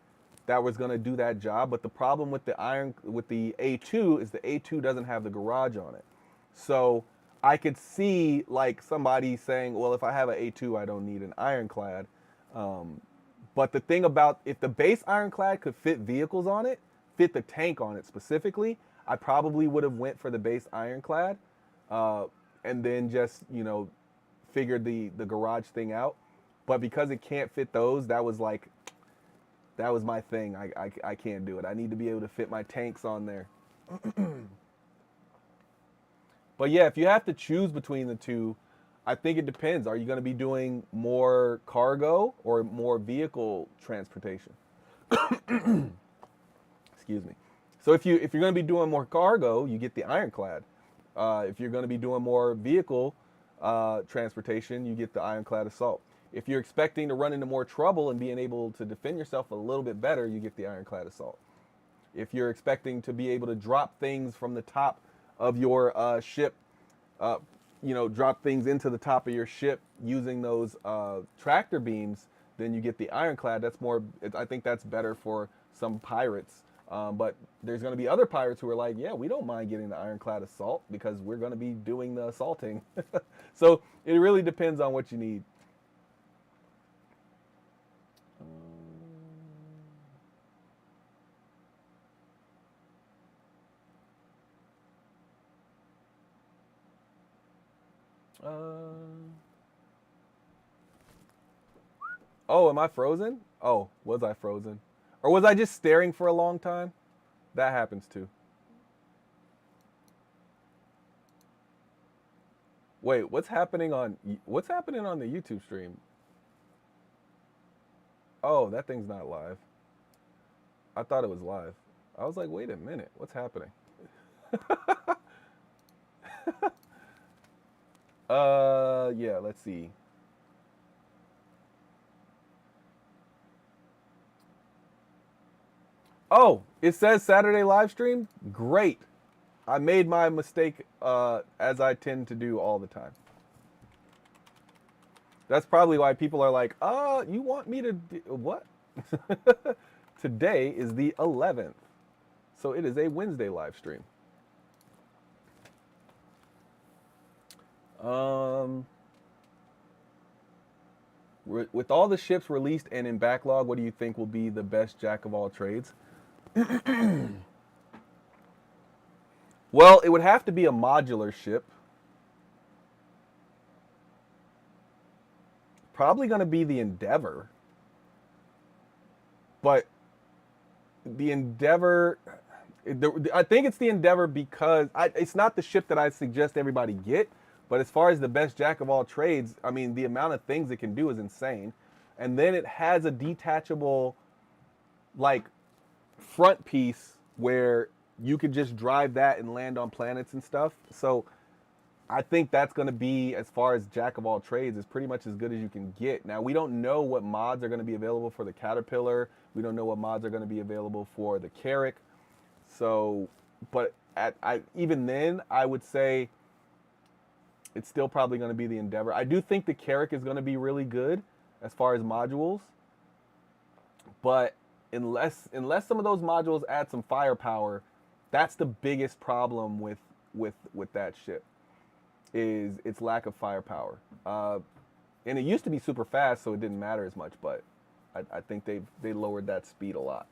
that was going to do that job. But the problem with the A2 is the A2 doesn't have the garage on it. So I could see like somebody saying, well, if I have an A2, I don't need an Ironclad. But the thing about if the base Ironclad could fit vehicles on it, fit the tank on it specifically, I probably would have went for the base Ironclad, and then just figured the garage thing out. But because it can't fit those, that was my thing. I can't do it. I need to be able to fit my tanks on there. But yeah, if you have to choose between the two, I think it depends. Are you going to be doing more cargo or more vehicle transportation? Excuse me. So if you're going to be doing more cargo, you get the Ironclad. If you're going to be doing more vehicle transportation, you get the Ironclad Assault. If you're expecting to run into more trouble and being able to defend yourself a little bit better, you get the Ironclad Assault. If you're expecting to be able to drop things from the top of your ship, drop things into the top of your ship using those tractor beams, then you get the Ironclad. That's more. I think that's better for some pirates. But there's going to be other pirates who are like, yeah, we don't mind getting the Ironclad Assault because we're going to be doing the assaulting. So it really depends on what you need. Oh, am I frozen? Oh, was I frozen? Or was I just staring for a long time? That happens too. Wait, what's happening on the YouTube stream? Oh, that thing's not live. I thought it was live. I was like, wait a minute, what's happening? Yeah, let's see. Oh, it says Saturday live stream? Great. I made my mistake, as I tend to do all the time. That's probably why people are like, you want me to do what? Today is the 11th. So it is a Wednesday live stream. Um, with all the ships released and in backlog, what do you think will be the best jack of all trades? Well, it would have to be a modular ship. Probably going to be the Endeavor. But the Endeavor, I think it's the Endeavor because it's not the ship that I suggest everybody get. But as far as the best jack of all trades, I mean, the amount of things it can do is insane. And then it has a detachable, like, front piece where you could just drive that and land on planets and stuff. So I think that's going to be, as far as jack of all trades, is pretty much as good as you can get. Now, we don't know what mods are going to be available for the Caterpillar. We don't know what mods are going to be available for the Carrack. So, but even then, I would say it's still probably going to be the Endeavor. I do think the Carrack is going to be really good as far as modules, but unless some of those modules add some firepower, that's the biggest problem with that ship, is its lack of firepower. And it used to be super fast, so it didn't matter as much, but I think they lowered that speed a lot.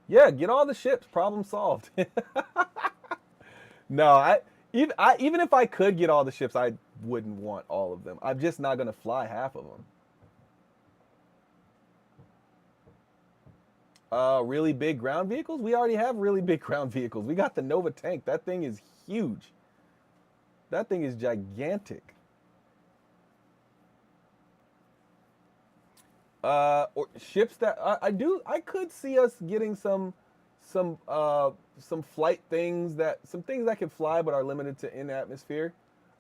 Yeah, get all the ships. Problem solved. No, even if I could get all the ships, I wouldn't want all of them. I'm just not gonna fly half of them. Really big ground vehicles? We already have really big ground vehicles. We got the Nova tank. That thing is huge. That thing is gigantic. Or ships that I could see us getting some flight things, some things that can fly but are limited to in atmosphere.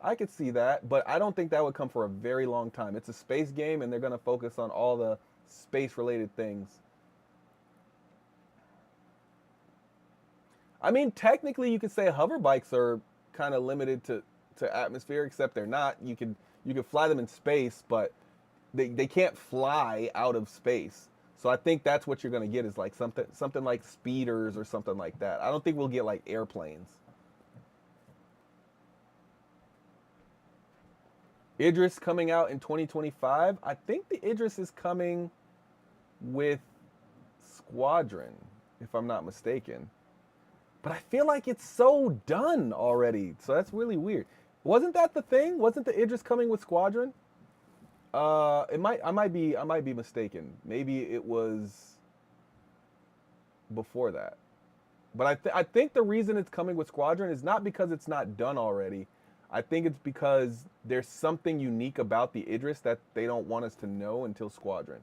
I could see that, but I don't think that would come for a very long time. It's a space game, and they're going to focus on all the space related things. I mean, technically, you could say hover bikes are kind of limited to atmosphere, except they're not. You can fly them in space, but they can't fly out of space. So I think that's what you're gonna get, is like something like speeders or something like that. I don't think we'll get like airplanes. Idris coming out in 2025. I think the Idris is coming with Squadron, if I'm not mistaken. But I feel like it's so done already. So that's really weird. Wasn't that the thing? Wasn't the Idris coming with Squadron? I might be mistaken. Maybe it was before that. But I think the reason it's coming with Squadron is not because it's not done already. I think it's because there's something unique about the Idris that they don't want us to know until Squadron.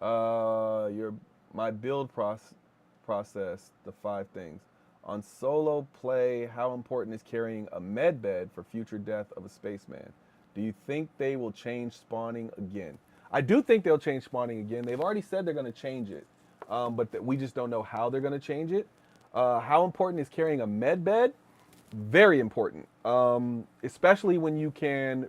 Your my build process, the 5 things. On solo play, how important is carrying a medbed for future death of a spaceman? Do you think they will change spawning again? I do think they'll change spawning again. They've already said they're going to change it, but we just don't know how they're going to change it. How important is carrying a medbed? Very important, especially when you can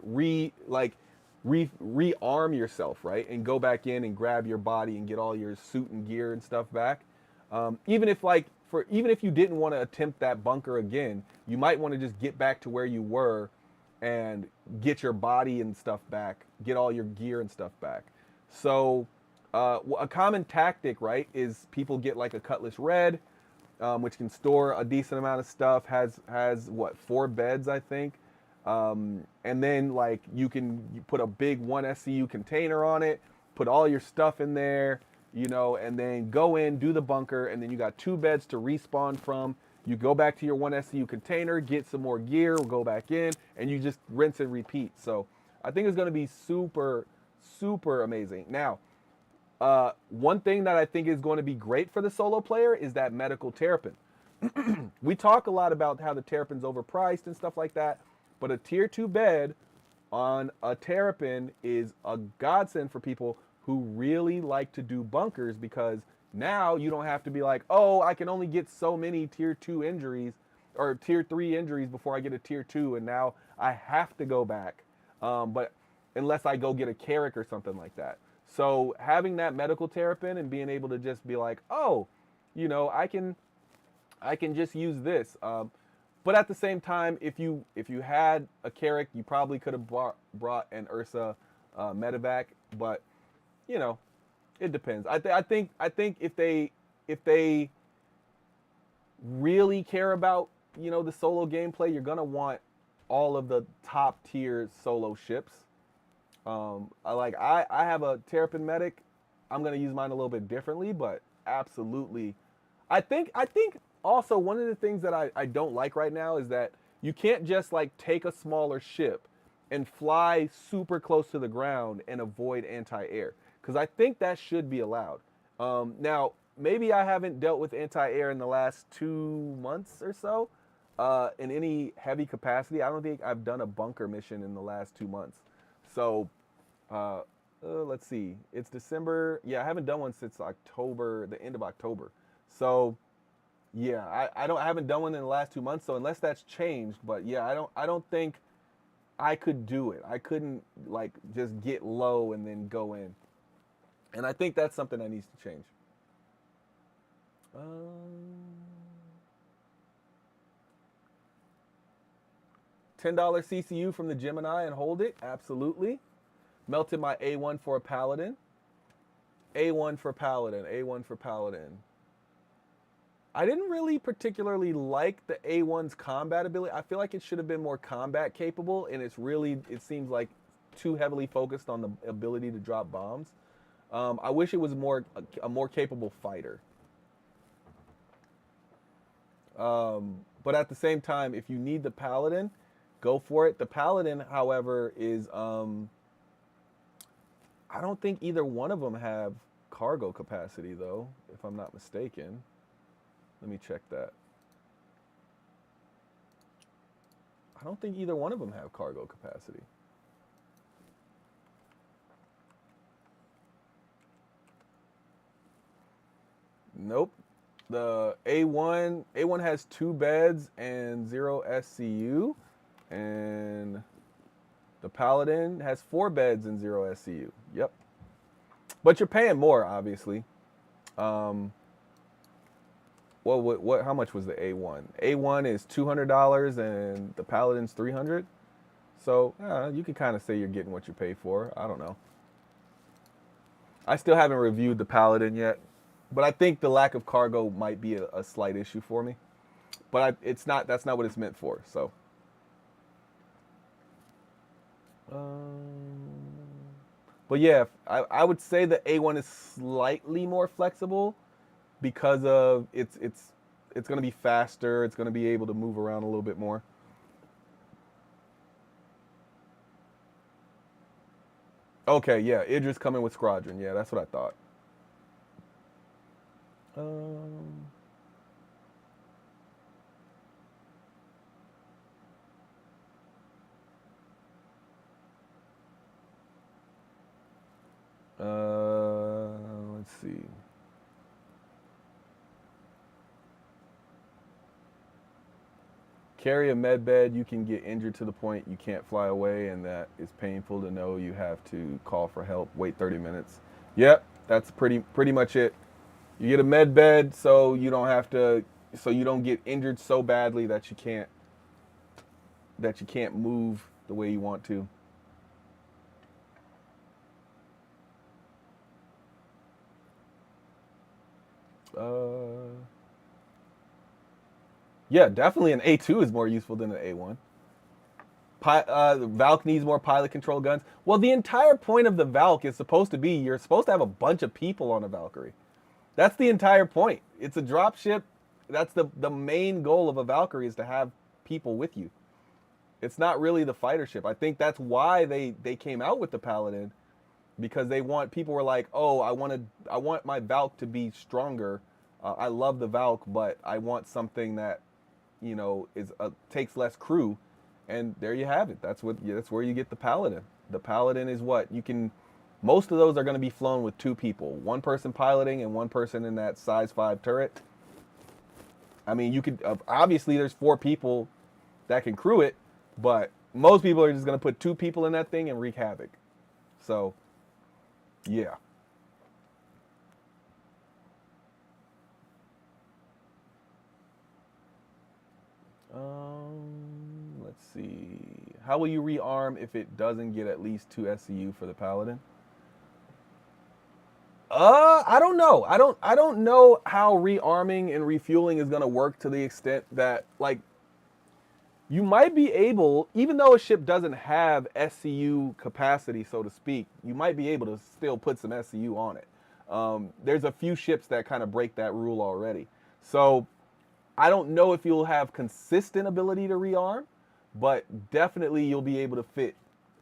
rearm yourself, right, and go back in and grab your body and get all your suit and gear and stuff back. Even if you didn't want to attempt that bunker again, you might want to just get back to where you were and get your body and stuff back, get all your gear and stuff back. So a common tactic, right, is people get like a Cutlass Red, which can store a decent amount of stuff, has what, 4 beds, I think. And then like you put a big 1 SCU container on it, put all your stuff in there, and then go in, do the bunker, and then you got 2 beds to respawn from. You go back to your 1 SCU container, get some more gear, go back in, and you just rinse and repeat. So I think it's going to be super, super amazing. Now, one thing that I think is going to be great for the solo player is that medical terrapin. We talk a lot about how the terrapin's overpriced and stuff like that, but a tier 2 bed on a terrapin is a godsend for people who really like to do bunkers, because now you don't have to be like, oh, I can only get so many tier 2 injuries or tier 3 injuries before I get a tier 2, and now I have to go back. But unless I go get a Carrick or something like that. So having that medical terrapin and being able to just be like, oh, I can just use this. But at the same time, if you had a Carrick, you probably could have brought an Ursa medevac. But you know, it depends. I think if they really care about the solo gameplay, you're gonna want all of the top tier solo ships. I have a Terrapin Medic. I'm gonna use mine a little bit differently, but absolutely, I think also one of the things that I don't like right now is that you can't just like take a smaller ship and fly super close to the ground and avoid anti-air, because I think that should be allowed. Now maybe I haven't dealt with anti-air in the last 2 months or so in any heavy capacity. I don't think I've done a bunker mission in the last 2 months. So let's see. It's December. Yeah, I haven't done one since October, the end of October. So yeah, I haven't done one in the last 2 months. So unless that's changed, but yeah, I don't think I could do it. I couldn't like just get low and then go in. And I think that's something that needs to change. $10 CCU from the Gemini and hold it. Absolutely. Melted my A1 for a Paladin. A1 for Paladin. A1 for Paladin. I didn't really particularly like the A1's combat ability. I feel like it should have been more combat capable, and it seems like too heavily focused on the ability to drop bombs. I wish it was a more capable fighter. But at the same time, if you need the Paladin, go for it. The Paladin, however, is I don't think either one of them have cargo capacity, though, if I'm not mistaken. Let me check that. I don't think either one of them have cargo capacity. Nope. The A1 has 2 beds and 0 SCU, and the Paladin has 4 beds and 0 SCU. Yep. But you're paying more, obviously. What? How much was the A1? A1 is $200 and the Paladin's $300. So you can kind of say you're getting what you pay for. I don't know. I still haven't reviewed the Paladin yet, but I think the lack of cargo might be a slight issue for me. But it's not. That's not what it's meant for. So. But yeah, I would say the A1 is slightly more flexible because of it's going to be faster. It's going to be able to move around a little bit more. Okay, yeah, Idris coming with Squadron. Yeah, that's what I thought. Um, let's see. Carry a med bed, you can get injured to the point you can't fly away, and that is painful to know. You have to call for help, wait 30 minutes. Yep, that's pretty much it. You get a med bed so you don't get injured so badly that you can't move the way you want to. Yeah, definitely an A2 is more useful than an A1. The Valk needs more pilot control guns. Well, the entire point of the Valk is supposed to be you're supposed to have a bunch of people on a Valkyrie. That's the entire point. It's a drop ship. That's the main goal of a Valkyrie, is to have people with you. It's not really the fighter ship. I think that's why they came out with the Paladin, because people were like, oh, I want my Valk to be stronger. I love the Valk, but I want something that takes less crew, and there you have it. That's where you get the Paladin. The Paladin is what you can. Most of those are going to be flown with 2 people, 1 person piloting and 1 person in that size 5 turret. I mean, you could obviously there's 4 people that can crew it, but most people are just going to put 2 people in that thing and wreak havoc. So, yeah. Let's see. How will you rearm if it doesn't get at least 2 SCU for the Paladin? I don't know. I don't know how rearming and refueling is gonna work to the extent that like you might be able, even though a ship doesn't have SCU capacity, so to speak, you might be able to still put some SCU on it. There's a few ships that kind of break that rule already. So I don't know if you'll have consistent ability to rearm, but definitely you'll be able to fit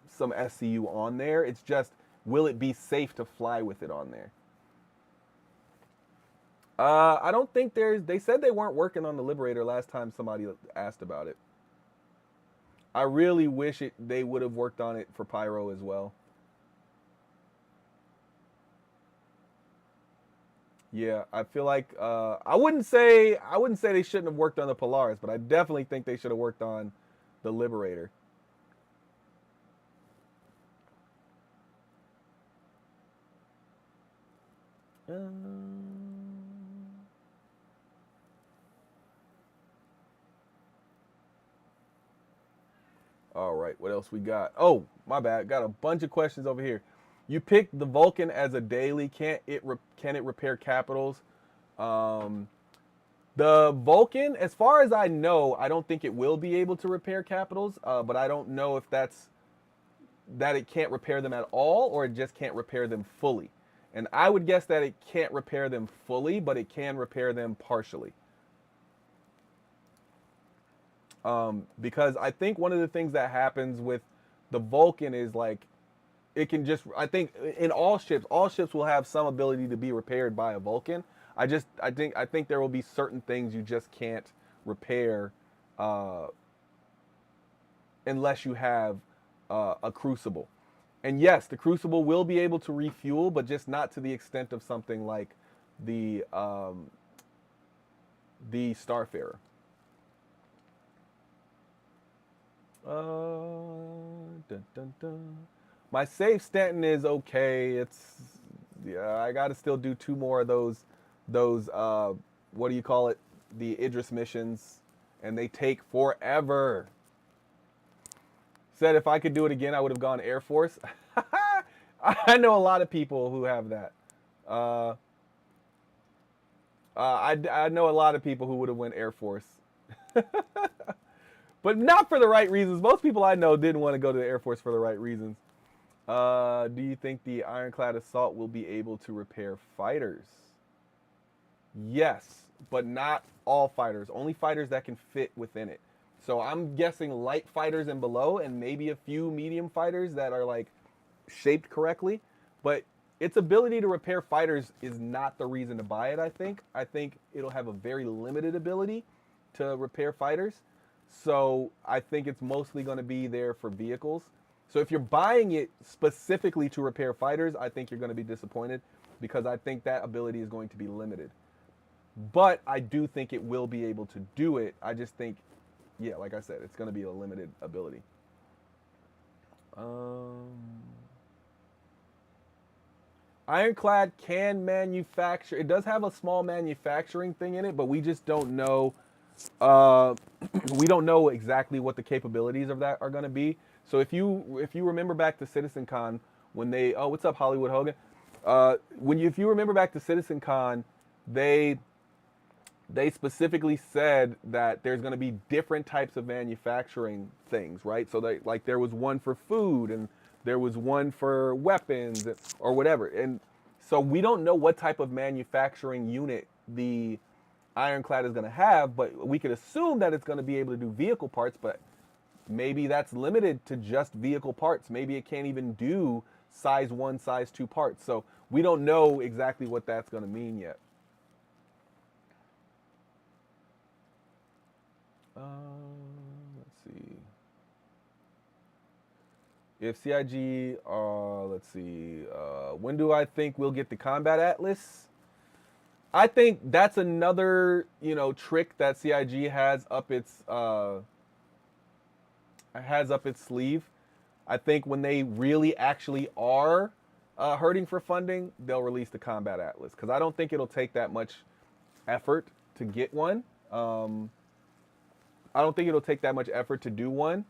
some SCU on there. It's just, will it be safe to fly with it on there? I don't think there's. They said they weren't working on the Liberator last time somebody asked about it. I really wish they would have worked on it for Pyro as well. Yeah, I feel like I wouldn't say they shouldn't have worked on the Polaris, but I definitely think they should have worked on the Liberator. All right, what else we got? Oh, my bad. Got a bunch of questions over here. You picked the Vulcan as a daily. Can it repair capitals? Um, the Vulcan, as far as I know, I don't think it will be able to repair capitals. But I don't know if that's that it can't repair them at all or it just can't repair them fully. And I would guess that it can't repair them fully, but it can repair them partially. Because I think one of the things that happens with the Vulcan is like it can just. I think in all ships will have some ability to be repaired by a Vulcan. I think there will be certain things you just can't repair uh, unless you have a Crucible. And yes, the Crucible will be able to refuel, but just not to the extent of something like the the Starfarer. Dun, dun, dun. My save Stanton is okay. It's yeah, I got to still do two more of those what do you call it? The Idris missions, and they take forever. Said if I could do it again, I would have gone Air Force. I know a lot of people who have that. Uh, I know a lot of people who would have went Air Force, but not for the right reasons. Most people I know didn't want to go to the Air Force for the right reasons. Do you think the Ironclad Assault will be able to repair fighters? Yes, but not all fighters. Only fighters that can fit within it. So I'm guessing light fighters and below, and maybe a few medium fighters that are like shaped correctly. But its ability to repair fighters is not the reason to buy it. I think it'll have a very limited ability to repair fighters. So I think it's mostly going to be there for vehicles. So if you're buying it specifically to repair fighters, I think you're going to be disappointed because I think that ability is going to be limited. But I do think it will be able to do it. I just think, yeah, like I said, it's going to be a limited ability. Um, Ironclad can manufacture. It does have a small manufacturing thing in it, but we just don't know. Uh, we don't know exactly what the capabilities of that are going to be. So if you remember back to CitizenCon when they what's up Hollywood Hogan, if you remember back to CitizenCon, they they specifically said that there's going to be different types of manufacturing things, right? So they, like there was one for food and there was one for weapons or whatever. And so we don't know what type of manufacturing unit the Ironclad is going to have, but we could assume that it's going to be able to do vehicle parts, but maybe that's limited to just vehicle parts. Maybe it can't even do size 1, size 2 parts. So we don't know exactly what that's going to mean yet. Let's see. If CIG, let's see. When do I think we'll get the Combat Atlas? I think that's another, trick that CIG has up its sleeve. I think when they really actually are hurting for funding, they'll release the Combat Atlas, because I don't think it'll take that much effort to get one. I don't think it'll take that much effort to do one,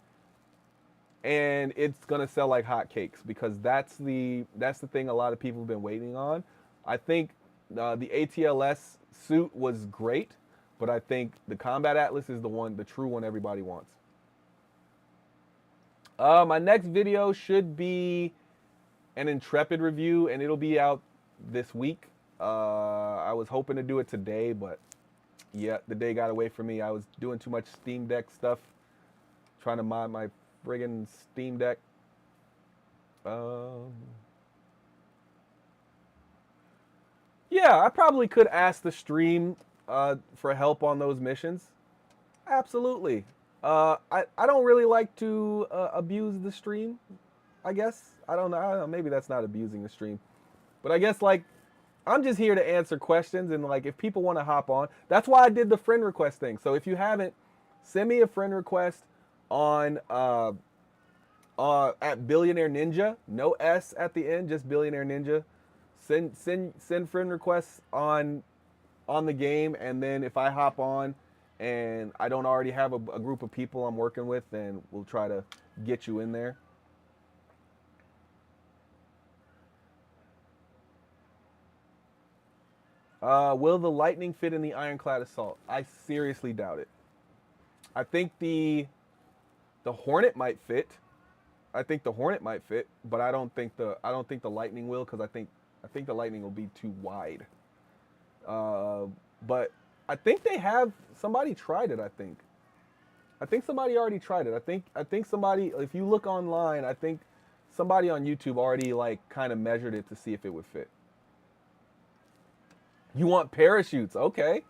and it's gonna sell like hotcakes, because that's the thing a lot of people have been waiting on. I think the ATLS suit was great, but I think the Combat Atlas is the true one everybody wants. My next video should be an Intrepid review, and it'll be out this week. I was hoping to do it today, but yeah, the day got away from me. I was doing too much Steam Deck stuff, trying to mod my friggin' Steam Deck. Yeah, I probably could ask the stream for help on those missions. Absolutely. I don't really like to abuse the stream, I guess. I don't know. Maybe that's not abusing the stream. But I guess, like, I'm just here to answer questions, and, like, if people want to hop on, that's why I did the friend request thing. So if you haven't, send me a friend request on at Billionaire Ninja, no S at the end, just Billionaire Ninja. Send friend requests on the game, and then if I hop on and I don't already have a group of people I'm working with, then we'll try to get you in there. Will the Lightning fit in the Ironclad Assault? I seriously doubt it. I think the Hornet might fit. I think the Hornet might fit, but I don't think the Lightning will, because I think the Lightning will be too wide. But I think somebody tried it. I think somebody already tried it. I think somebody, if you look online, I think somebody on YouTube already, like, kind of measured it to see if it would fit. You want parachutes? Okay,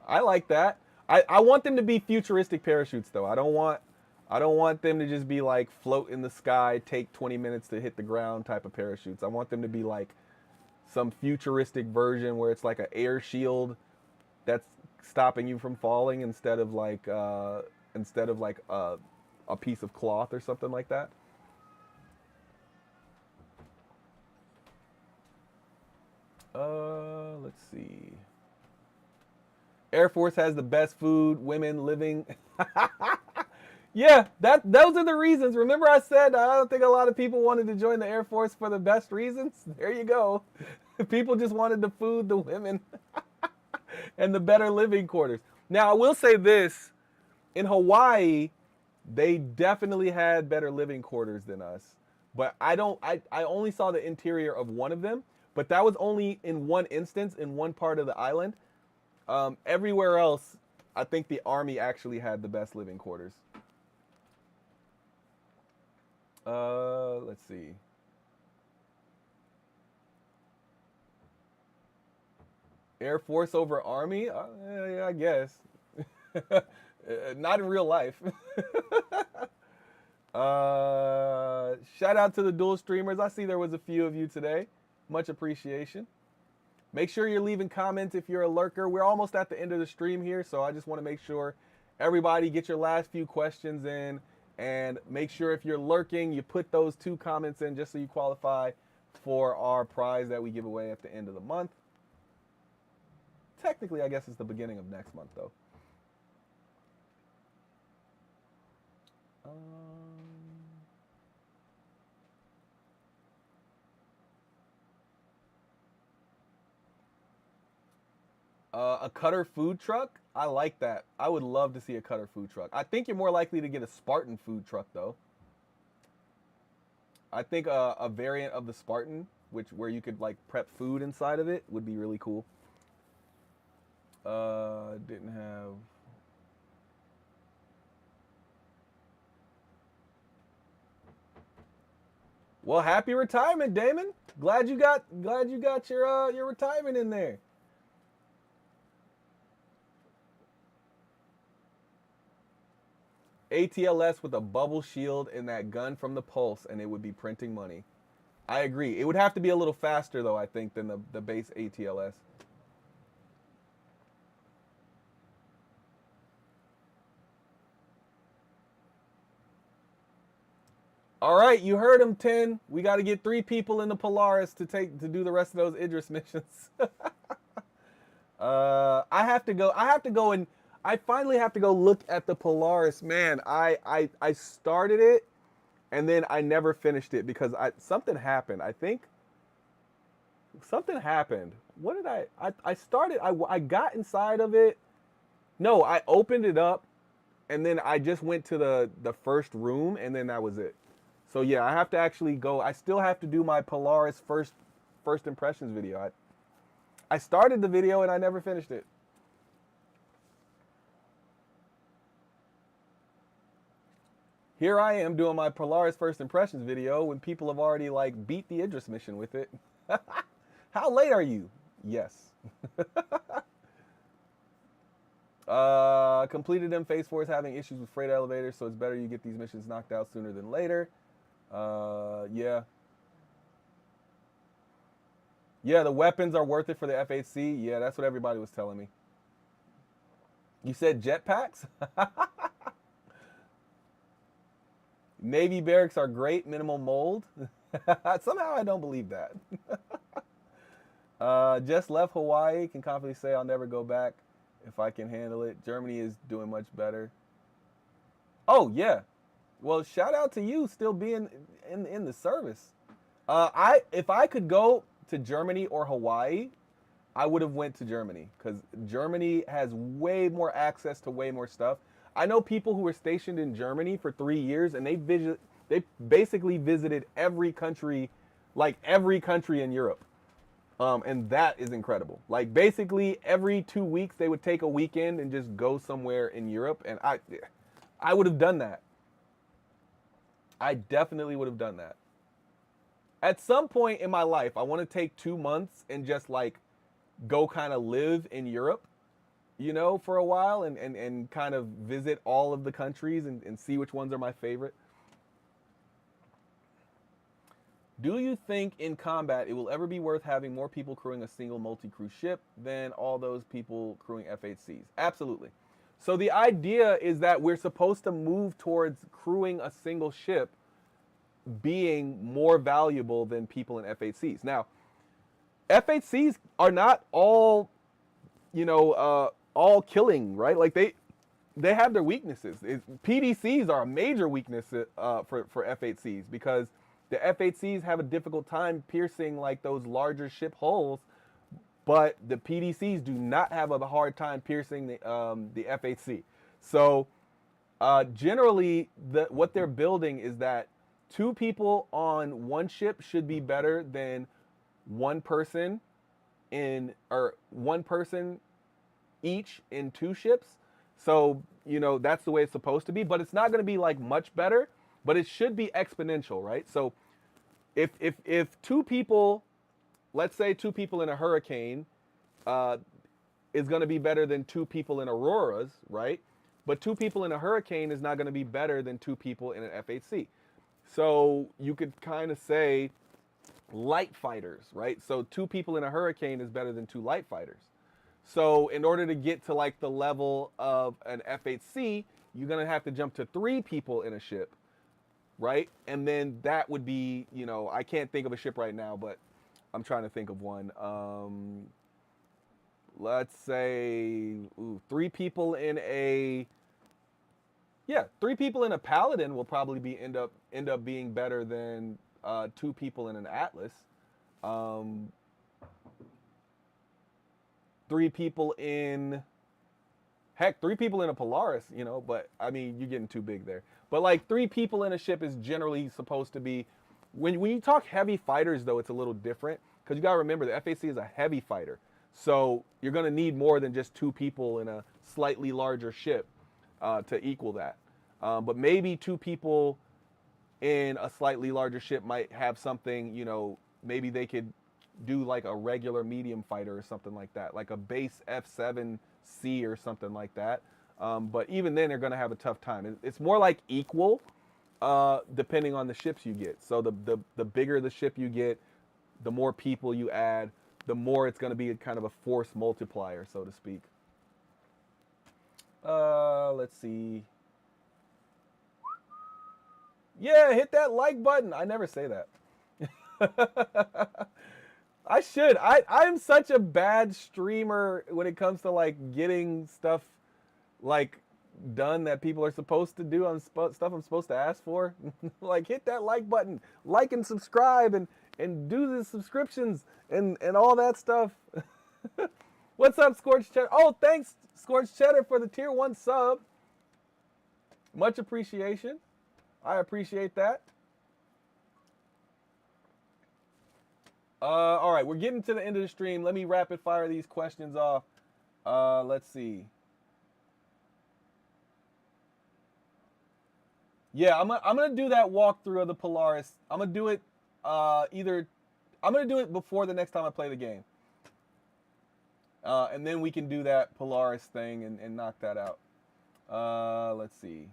I like that. I want them to be futuristic parachutes, though. I don't want them to just be like float in the sky, take 20 minutes to hit the ground type of parachutes. I want them to be like some futuristic version where it's like an air shield that's stopping you from falling, instead of like a piece of cloth or something like that. Let's see. Air Force has the best food, women living. Yeah, those are the reasons. Remember I said I don't think a lot of people wanted to join the Air Force for the best reasons? There you go. People just wanted the food, the women, and the better living quarters. Now, I will say this. In Hawaii, they definitely had better living quarters than us. But I only saw the interior of one of them, but that was only in one instance, in one part of the island. Everywhere else, I think the Army actually had the best living quarters. Let's see. Air Force over Army? Yeah, I guess. Not in real life. Shout out to the dual streamers. I see there was a few of you today. Much appreciation. Make sure you're leaving comments if you're a lurker. We're almost at the end of the stream here, so I just want to make sure everybody get your last few questions in, and make sure if you're lurking, you put those 2 comments in just so you qualify for our prize that we give away at the end of the month. Technically, I guess it's the beginning of next month, though. A Cutter food truck? I like that. I would love to see a Cutter food truck. I think you're more likely to get a Spartan food truck, though. I think a variant of the Spartan, where you could, like, prep food inside of it, would be really cool. Didn't have... Well, happy retirement, Damon. Glad you got your retirement in there. ATLS with a bubble shield and that gun from the Pulse, and it would be printing money. I agree. It would have to be a little faster, though, I think, than the base ATLS. All right, you heard him, 10. We got to get 3 people in the Polaris to do the rest of those Idris missions. I have to go. And I finally have to go look at the Polaris. Man, I started it and then I never finished it because something happened. I think something happened. What did I started, I got inside of it. No, I opened it up and then I just went to the first room and then that was it. So yeah, I have to actually go. I still have to do my Polaris first impressions video. I started the video and I never finished it. Here I am doing my Polaris first impressions video when people have already like beat the Idris mission with it. How late are you? Yes. Completed them. Phase 4 is having issues with freight elevators, so it's better you get these missions knocked out sooner than later. Yeah. Yeah, the weapons are worth it for the F8C. Yeah, that's what everybody was telling me. You said jetpacks? Navy barracks are great, minimal mold. Somehow I don't believe that. Just left Hawaii. Can confidently say I'll never go back if I can handle it. Germany is doing much better. Oh, yeah. Well, shout out to you still being in the service. If I could go to Germany or Hawaii, I would have went to Germany because Germany has way more access to way more stuff. I know people who were stationed in Germany for 3 years and they basically visited every country, like every country in Europe. And that is incredible. Like basically every 2 weeks they would take a weekend and just go somewhere in Europe. And I would have done that. I definitely would have done that. At some point in my life, I want to take 2 months and just like go kind of live in Europe, you know, for a while and kind of visit all of the countries and see which ones are my favorite. Do you think in combat it will ever be worth having more people crewing a single multi-crew ship than all those people crewing F8Cs? Absolutely. So the idea is that we're supposed to move towards crewing a single ship being more valuable than people in F8Cs. Now, F8Cs are not all, you know, all killing, right? Like they have their weaknesses. PDCs are a major weakness for F8Cs because the F8Cs have a difficult time piercing like those larger ship hulls, but the PDCs do not have a hard time piercing the F8C. So generally, what they're building is that 2 people on one ship should be better than one person each in 2 ships. So, you know, that's the way it's supposed to be, but it's not going to be like much better, but it should be exponential, right? So if 2 people, let's say 2 people in a Hurricane is going to be better than 2 people in Auroras, right? But 2 people in a Hurricane is not going to be better than 2 people in an F8C. So you could kind of say light fighters, right? So 2 people in a Hurricane is better than 2 light fighters. So in order to get to like the level of an F8C, you're going to have to jump to 3 people in a ship, right? And then that would be, you know, I can't think of a ship right now, but I'm trying to think of one. Let's say 3 people in a 3 people in a Paladin will probably end up being better than 2 people in an Atlas. 3 people in 3 people in a Polaris, you know, but I mean, you're getting too big there. But like 3 people in a ship is generally supposed to be, when you talk heavy fighters though, it's a little different because you got to remember the FAC is a heavy fighter. So you're going to need more than just 2 people in a slightly larger ship to equal that. But maybe 2 people in a slightly larger ship might have something, you know, maybe they could do like a regular medium fighter or something like that, like a base F7C or something like that. But even then, they're going to have a tough time. It's more like equal, depending on the ships you get. So the bigger the ship you get, the more people you add, the more it's going to be kind of a force multiplier, so to speak. Let's see. Yeah, hit that like button. I never say that. I should. I'm such a bad streamer when it comes to like getting stuff like done that people are supposed to do on stuff I'm supposed to ask for. Like hit that like button, like and subscribe, and do the subscriptions and all that stuff. What's up, Scorched Cheddar? Oh, thanks, Scorched Cheddar, for the tier 1 sub. Much appreciation. I appreciate that. All right, we're getting to the end of the stream. Let me rapid fire these questions off. Let's see. Yeah, I'm gonna do that walkthrough of the Polaris. I'm gonna do it I'm gonna do it before the next time I play the game. And then we can do that Polaris thing and knock that out. Let's see.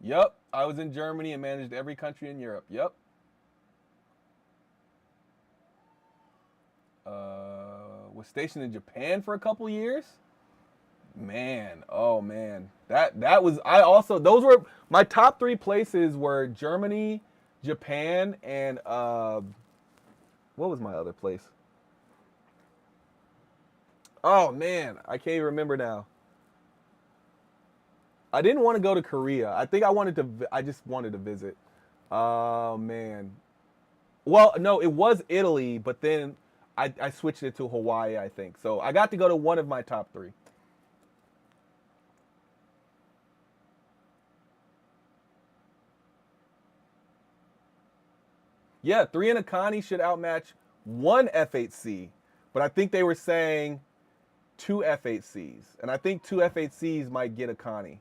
Yep, I was in Germany and managed every country in Europe. Yep. Was stationed in Japan for a couple years. Man, oh man, that was those were my top 3 places were Germany, Japan, and what was my other place? Oh man, I can't even remember now. I didn't want to go to Korea. I think I just wanted to visit. Oh man. Well, no, it was Italy, but then I switched it to Hawaii, I think. So I got to go to one of my top 3. Yeah, 3 in a Connie should outmatch 1 F8C, but I think they were saying 2 F8Cs, and I think 2 F8Cs might get a Connie.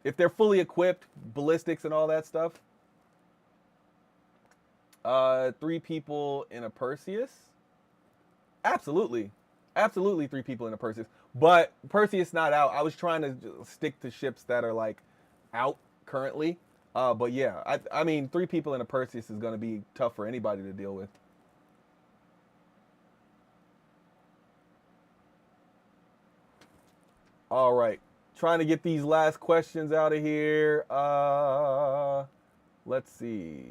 If they're fully equipped, ballistics and all that stuff. 3 people in a Perseus? Absolutely. Absolutely 3 people in a Perseus. But Perseus not out. I was trying to stick to ships that are like out currently. But yeah, I mean, 3 people in a Perseus is going to be tough for anybody to deal with. All right. Trying to get these last questions out of here. Let's see.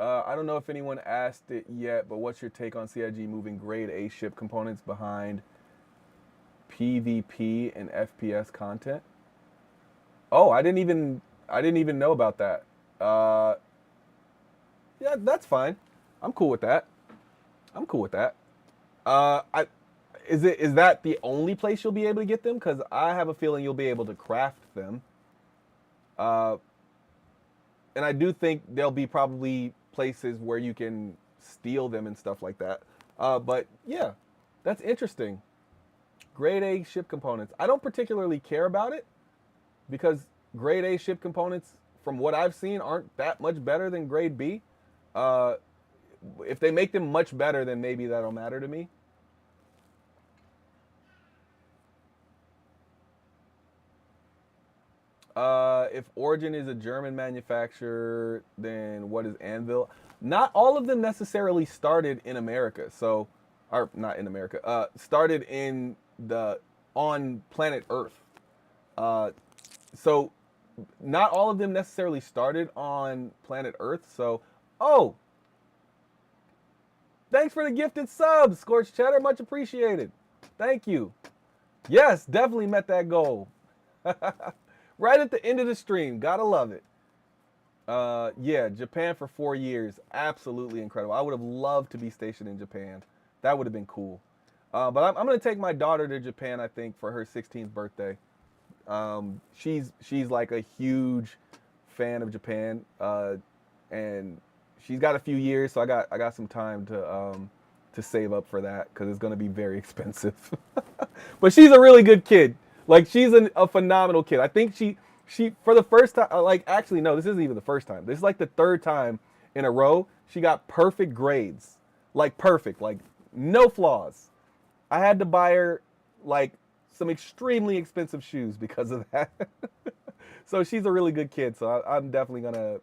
I don't know if anyone asked it yet, but what's your take on CIG moving grade A ship components behind PvP and FPS content? Oh, I didn't even know about that. Yeah, that's fine. I'm cool with that. I'm cool with that. Is that the only place you'll be able to get them? Because I have a feeling you'll be able to craft them. And I do think there'll be probably places where you can steal them and stuff like that. But yeah, that's interesting. Grade A ship components. I don't particularly care about it because grade A ship components, from what I've seen, aren't that much better than grade B. If they make them much better, then maybe that'll matter to me. If Origin is a German manufacturer, then what is Anvil? Not all of them necessarily started in America. So, or not in America. Started on planet Earth. So, not all of them necessarily started on planet Earth. So, oh, thanks for the gifted subs, Scorched Cheddar. Much appreciated. Thank you. Yes, definitely met that goal. Right at the end of the stream. Gotta love it. Yeah, Japan for 4 years. Absolutely incredible. I would have loved to be stationed in Japan. That would have been cool. But I'm going to take my daughter to Japan, I think, for her 16th birthday. She's like a huge fan of Japan. And she's got a few years, so I got some time to save up for that because it's going to be very expensive. But she's a really good kid. Like, she's a phenomenal kid. I think she for the first time, like, actually, no, this isn't even the first time. This is like the 3rd time, in a row. She got perfect grades, like perfect, like no flaws. I had to buy her like some extremely expensive shoes because of that. So she's a really good kid. So I'm definitely gonna,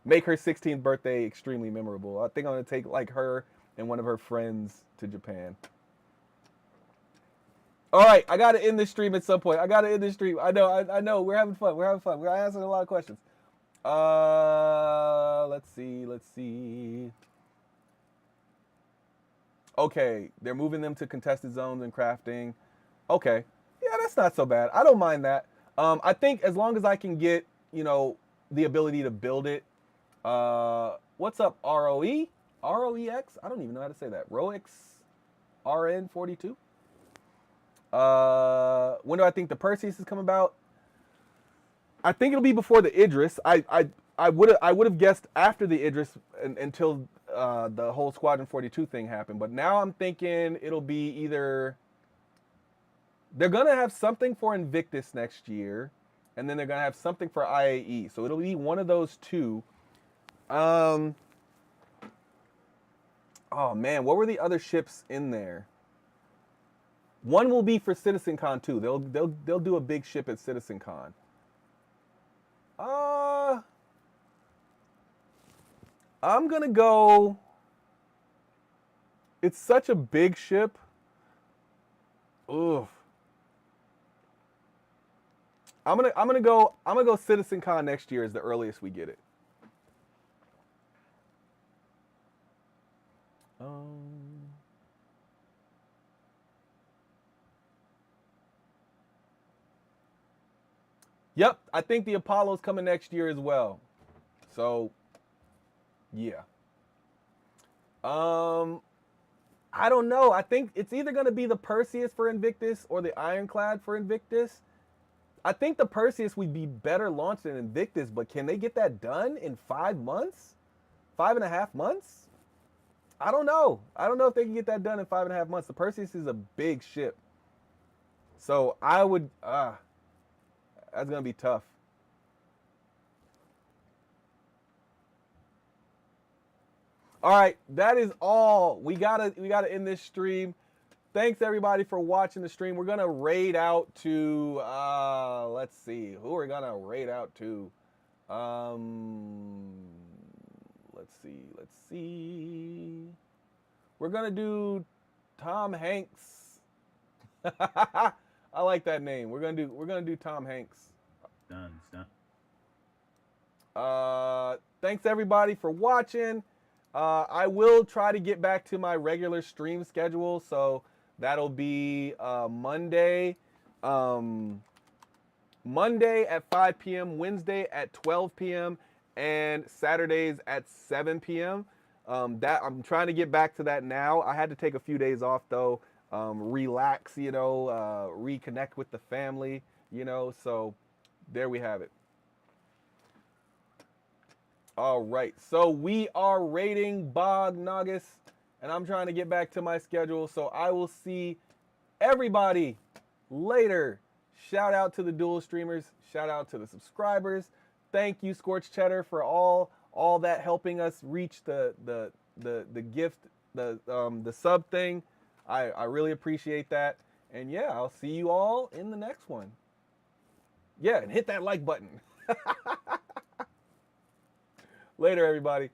make her 16th birthday extremely memorable. I think I'm gonna take like her and one of her friends to Japan. All right, I gotta end this stream at some point. I gotta end this stream. I know. We're having fun. We're having fun. We're answering a lot of questions. Let's see. Okay, they're moving them to contested zones and crafting. Okay, yeah, that's not so bad. I don't mind that. I think as long as I can get, the ability to build it. What's up, ROE? ROEX? I don't even know how to say that. ROEX RN42? When do I think the Perseus is coming about? I think it'll be before the Idris. I would have guessed after the Idris until the whole Squadron 42 thing happened. But now I'm thinking it'll be either they're gonna have something for Invictus next year, and then they're gonna have something for IAE. So it'll be one of those two. Oh man, what were the other ships in there? One will be for CitizenCon too. They'll do a big ship at CitizenCon. I'm gonna go. It's such a big ship. Oof. I'm gonna go CitizenCon next year is the earliest we get it. Yep, I think the Apollo's coming next year as well. So, yeah. I don't know. I think it's either going to be the Perseus for Invictus or the Ironclad for Invictus. I think the Perseus would be better launched than Invictus, but can they get that done in 5 months? 5.5 months? I don't know. I don't know if they can get that done in 5.5 months. The Perseus is a big ship. So I would, that's going to be tough. All right, that is all. We gotta end this stream. Thanks everybody for watching the stream. We're gonna raid out to let's see, who are we gonna raid out to? Let's see. We're gonna do Tom Hanks. I like that name. We're gonna do Tom Hanks. Done. Thanks everybody for watching. I will try to get back to my regular stream schedule, so that'll be Monday at 5 p.m., Wednesday at 12 p.m., and Saturdays at 7 p.m. That I'm trying to get back to that now. I had to take a few days off though, relax, reconnect with the family, so there we have it. All right, so we are rating Bog Nagus, and I'm trying to get back to my schedule, so I will see everybody later. Shout out to the dual streamers. Shout out to the subscribers. Thank you, Scorched Cheddar, for all that helping us reach the gift, the sub thing. I really appreciate that. And yeah, I'll see you all in the next one. Yeah, and hit that like button. Later, everybody.